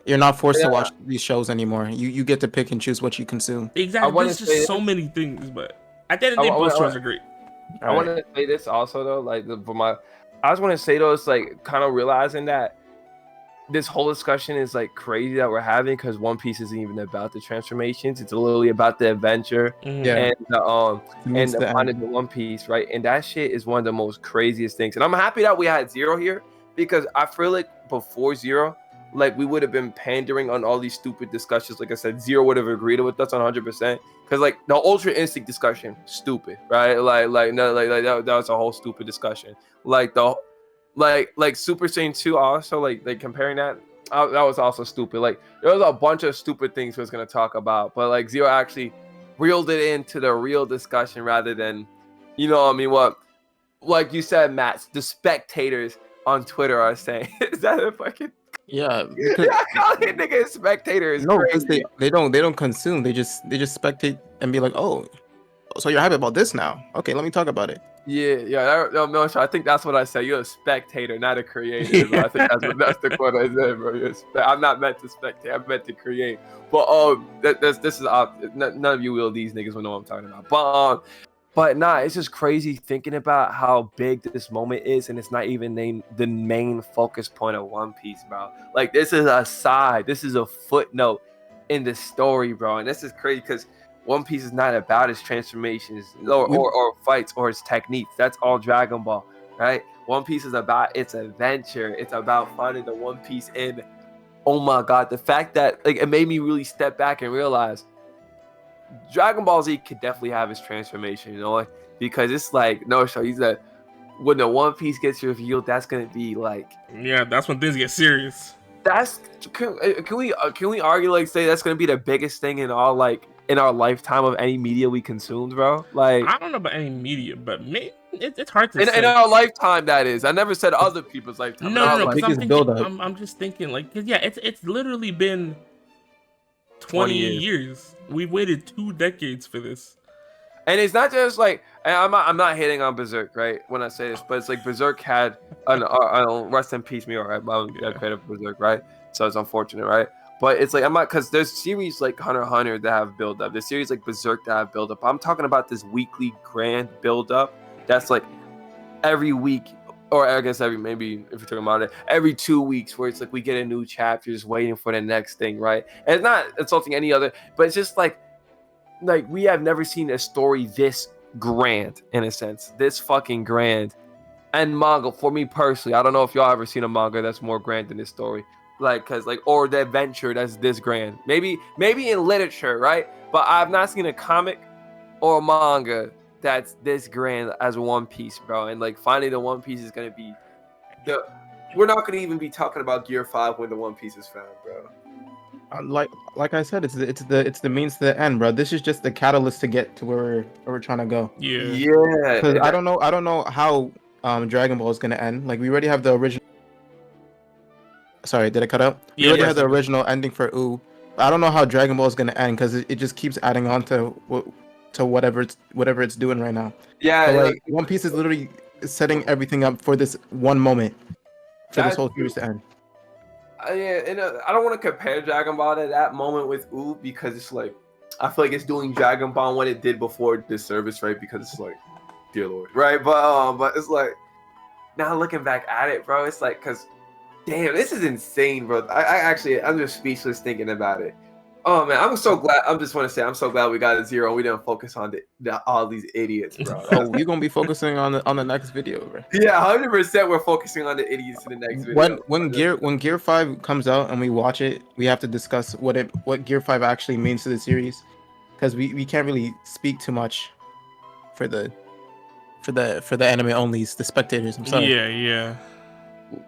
You're not forced to watch these shows anymore. You get to pick and choose what you consume. Exactly. There's just so many things, but at the end of the day, both shows are great. I want to say this also though, I just want to say though, it's like kind of realizing that this whole discussion is like crazy that we're having because One Piece isn't even about the transformations. It's literally about the adventure and the fun of the One Piece, right? And that shit is one of the most craziest things. And I'm happy that we had Zero here because I feel like before Zero, like we would have been pandering on all these stupid discussions. Like I said, Zero would have agreed with us on 100%. Because like the Ultra Instinct discussion, stupid, right? That was a whole stupid discussion. Like Super Saiyan 2 also like comparing that was also stupid. Like there was a bunch of stupid things we was gonna talk about, but like Zero actually reeled it into the real discussion rather than what like you said, Matt, the spectators on Twitter are saying. Is that a fucking because calling nigga a spectator is no, because crazy. they don't consume. They just spectate and be like, oh, so you're happy about this now? Okay, let me talk about it. No, I think that's what I said. You're a spectator, not a creator. Bro. I think that's the quote I said, bro. I'm not meant to spectate. I'm meant to create. But this is none of you these niggas will know what I'm talking about. But nah, it's just crazy thinking about how big this moment is, and it's not even the main focus point of One Piece, bro. Like this is a side, this is a footnote in the story, bro. And this is crazy because One Piece is not about its transformations or fights or its techniques. That's all Dragon Ball, right? One Piece is about its adventure. It's about finding the One Piece in. Oh my God, the fact that like it made me really step back and realize Dragon Ball Z could definitely have his transformation, because it's like he's that when the One Piece gets revealed, that's gonna be like that's when things get serious. Can we argue say that's gonna be the biggest thing in all in our lifetime of any media we consumed, bro? Like I don't know about any media, but maybe it's hard to say. In our lifetime, that is. I never said other people's lifetime. No. I'm just thinking it's literally been 20 years. We've waited 2 decades for this. And it's not just like I'm not hating on Berserk, right? When I say this, but it's like Berserk had rest in peace, Miura, right? I'm creator of Berserk, right? So it's unfortunate, right? But it's like I'm not because there's series like Hunter x Hunter that have build up. There's series like Berserk that have build up. I'm talking about this weekly grand build up. That's like every week or I guess maybe if you're talking about it, every 2 weeks, where it's like we get a new chapter, just waiting for the next thing, right? And it's not insulting any other, but it's just like we have never seen a story this grand, in a sense, this fucking grand. And manga, for me personally, I don't know if y'all ever seen a manga that's more grand than this story, or the adventure that's this grand. Maybe in literature, right? But I've not seen a comic or a manga that's this grand as One Piece, bro. And like finally, the One Piece is gonna be we're not gonna even be talking about Gear 5 when the One Piece is found, bro. Like I said, it's the means to the end, bro. This is just the catalyst to get to where we're trying to go. Yeah. Because I don't know how Dragon Ball is gonna end. Like we already have the original. Sorry, did I cut out? We already have the original ending for Ooh. I don't know how Dragon Ball is gonna end because it just keeps adding on to whatever it's doing right now. Yeah. So, like One Piece is literally setting everything up for this one moment for this whole series to end. Yeah, and I don't want to compare Dragon Ball to that moment with Ooh, because it's like I feel like it's doing Dragon Ball what it did before disservice, right? Because it's like, dear Lord, right? But it's like now looking back at it, bro, it's like, cause damn, this is insane, bro. I'm just speechless thinking about it. Oh man, I'm so glad. I just want to say I'm so glad we got a 0. We didn't focus on all these idiots, bro. Oh, we're gonna be focusing on the next video, bro. Yeah, 100%. We're focusing on the idiots in the next video. When Gear 5 comes out and we watch it, we have to discuss what Gear 5 actually means to the series, because we can't really speak too much for the anime onlys, the spectators. I'm sorry. Yeah.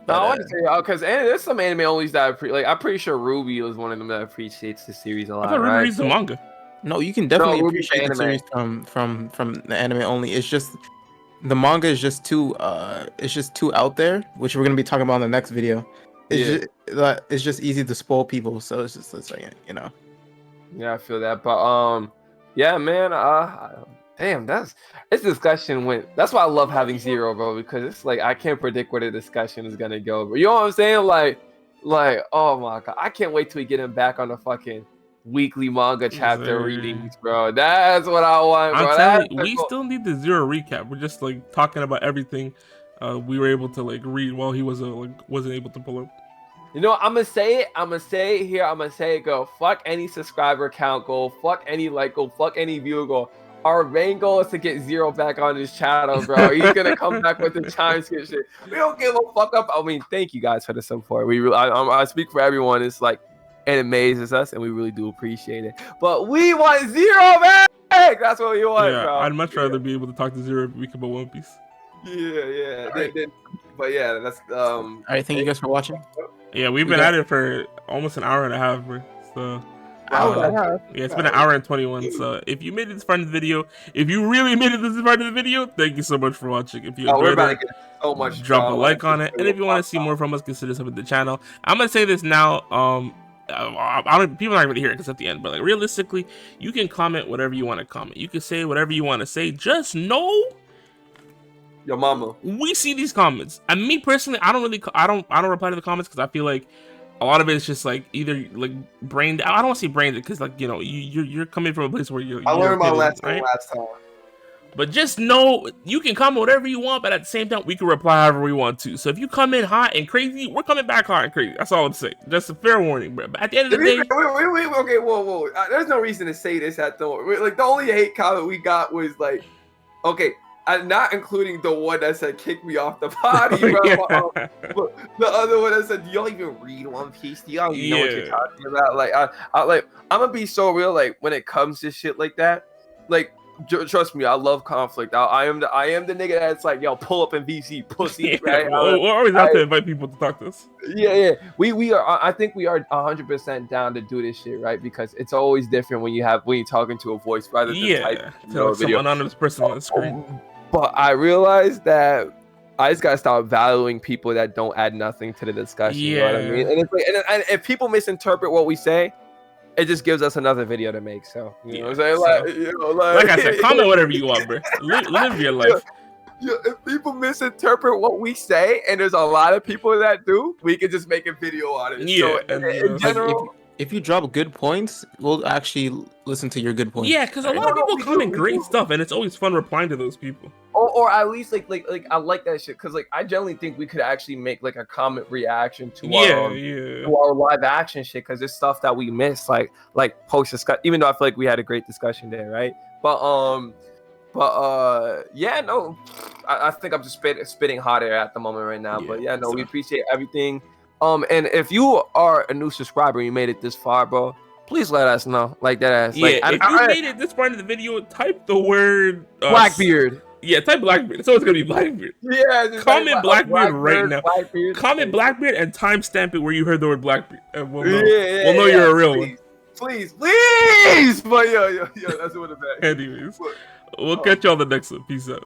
No, I want to say because there's some anime onlys that I'm pretty sure Ruby is one of them that appreciates the series a lot. I thought Ruby reads the manga. No, you can definitely appreciate the series from the anime only. It's just the manga is just too out there, which we're gonna be talking about in the next video. It's just easy to spoil people, so it's like, you know. Yeah, I feel that, but yeah, man, damn, this discussion went. That's why I love having 0, bro, because it's like I can't predict where the discussion is gonna go. But you know what I'm saying? Like, oh my god, I can't wait till we get him back on the fucking weekly manga chapter readings, bro. That's what I want, bro. I'm telling you, we still need the 0 recap. We're just like talking about everything we were able to like read while he wasn't able to pull up. You know, I'm gonna say it here. I'm gonna say it. Go fuck any subscriber count goal. Fuck any like goal. Fuck any view goal. Our main goal is to get 0 back on his channel, bro. He's gonna come back with the time skip shit. We don't give a fuck up. I mean, thank you guys for the support. I speak for everyone. It's like it amazes us, and we really do appreciate it. But we want 0 back. That's what we want, bro. I'd much rather be able to talk to 0 every week about One Piece. Yeah. Right. But yeah, that's All right, thank you guys for watching. Yeah, we've been at it for almost an hour and a half, bro. So. Yeah, it's been an hour and 21. So if you made it this far in the video, if you really made it this far in the video, thank you so much for watching. If you enjoyed it, so much drop a like on it, and if you want to see more from us, consider subbing to the channel. I'm gonna say this now. People aren't really hear it because at the end, but like realistically, you can comment whatever you want to comment. You can say whatever you want to say. Just know, your mama. We see these comments, and me personally, I don't reply to the comments because I feel like a lot of it is just like either like brain. I don't want to say brain because like, you know, you're coming from a place where you're. I learned my lesson right? last time. But just know you can comment whatever you want, but at the same time we can reply however we want to. So if you come in hot and crazy, we're coming back hot and crazy. That's all I'm saying. Just a fair warning, bro. But at the end of the day, wait, okay, whoa. There's no reason to say this at the like. The only hate comment we got was like, okay. Not including the one that said "kick me off the body," bro. But the other one that said, "Do y'all even read One Piece? Do y'all even know what you're talking about?" Like, I'm gonna be so real. Like, when it comes to shit like that, like, trust me, I love conflict. I am the nigga that's like, yo, pull up in VC, pussy. Right? We're always out to invite people to talk to us. Yeah. We are. I think we are 100% down to do this shit, right? Because it's always different when you're talking to a voice rather than type, some anonymous person on the screen. But I realized that I just gotta start valuing people that don't add nothing to the discussion. You know what I mean? And it's like, and if people misinterpret what we say, it just gives us another video to make. So you know what I'm saying? Like I said, comment whatever you want, bro. Live your life. If people misinterpret what we say, and there's a lot of people that do, we can just make a video on it. Yeah. So in general. If you drop good points, we'll actually listen to your good points. Yeah, because a lot of people comment great stuff, and it's always fun replying to those people. or at least like I like that shit because like I generally think we could actually make like a comment reaction to our live action shit because it's stuff that we missed like post discuss. Even though I feel like we had a great discussion there, right? But yeah, no, I think I'm just spitting hot air at the moment right now. But yeah, no, we appreciate everything. And if you are a new subscriber and you made it this far, bro, please let us know. Like that ass. Yeah, like, if you made it this far into the video, type the word Blackbeard. Yeah, type Blackbeard. So it's gonna be Blackbeard. Yeah, comment Blackbeard right now. Blackbeard. Comment Blackbeard and timestamp it where you heard the word Blackbeard, and we'll know. We'll know you're a real one. Please. But yo, that's what it's at. Anyways, we'll catch y'all on the next one. Peace out.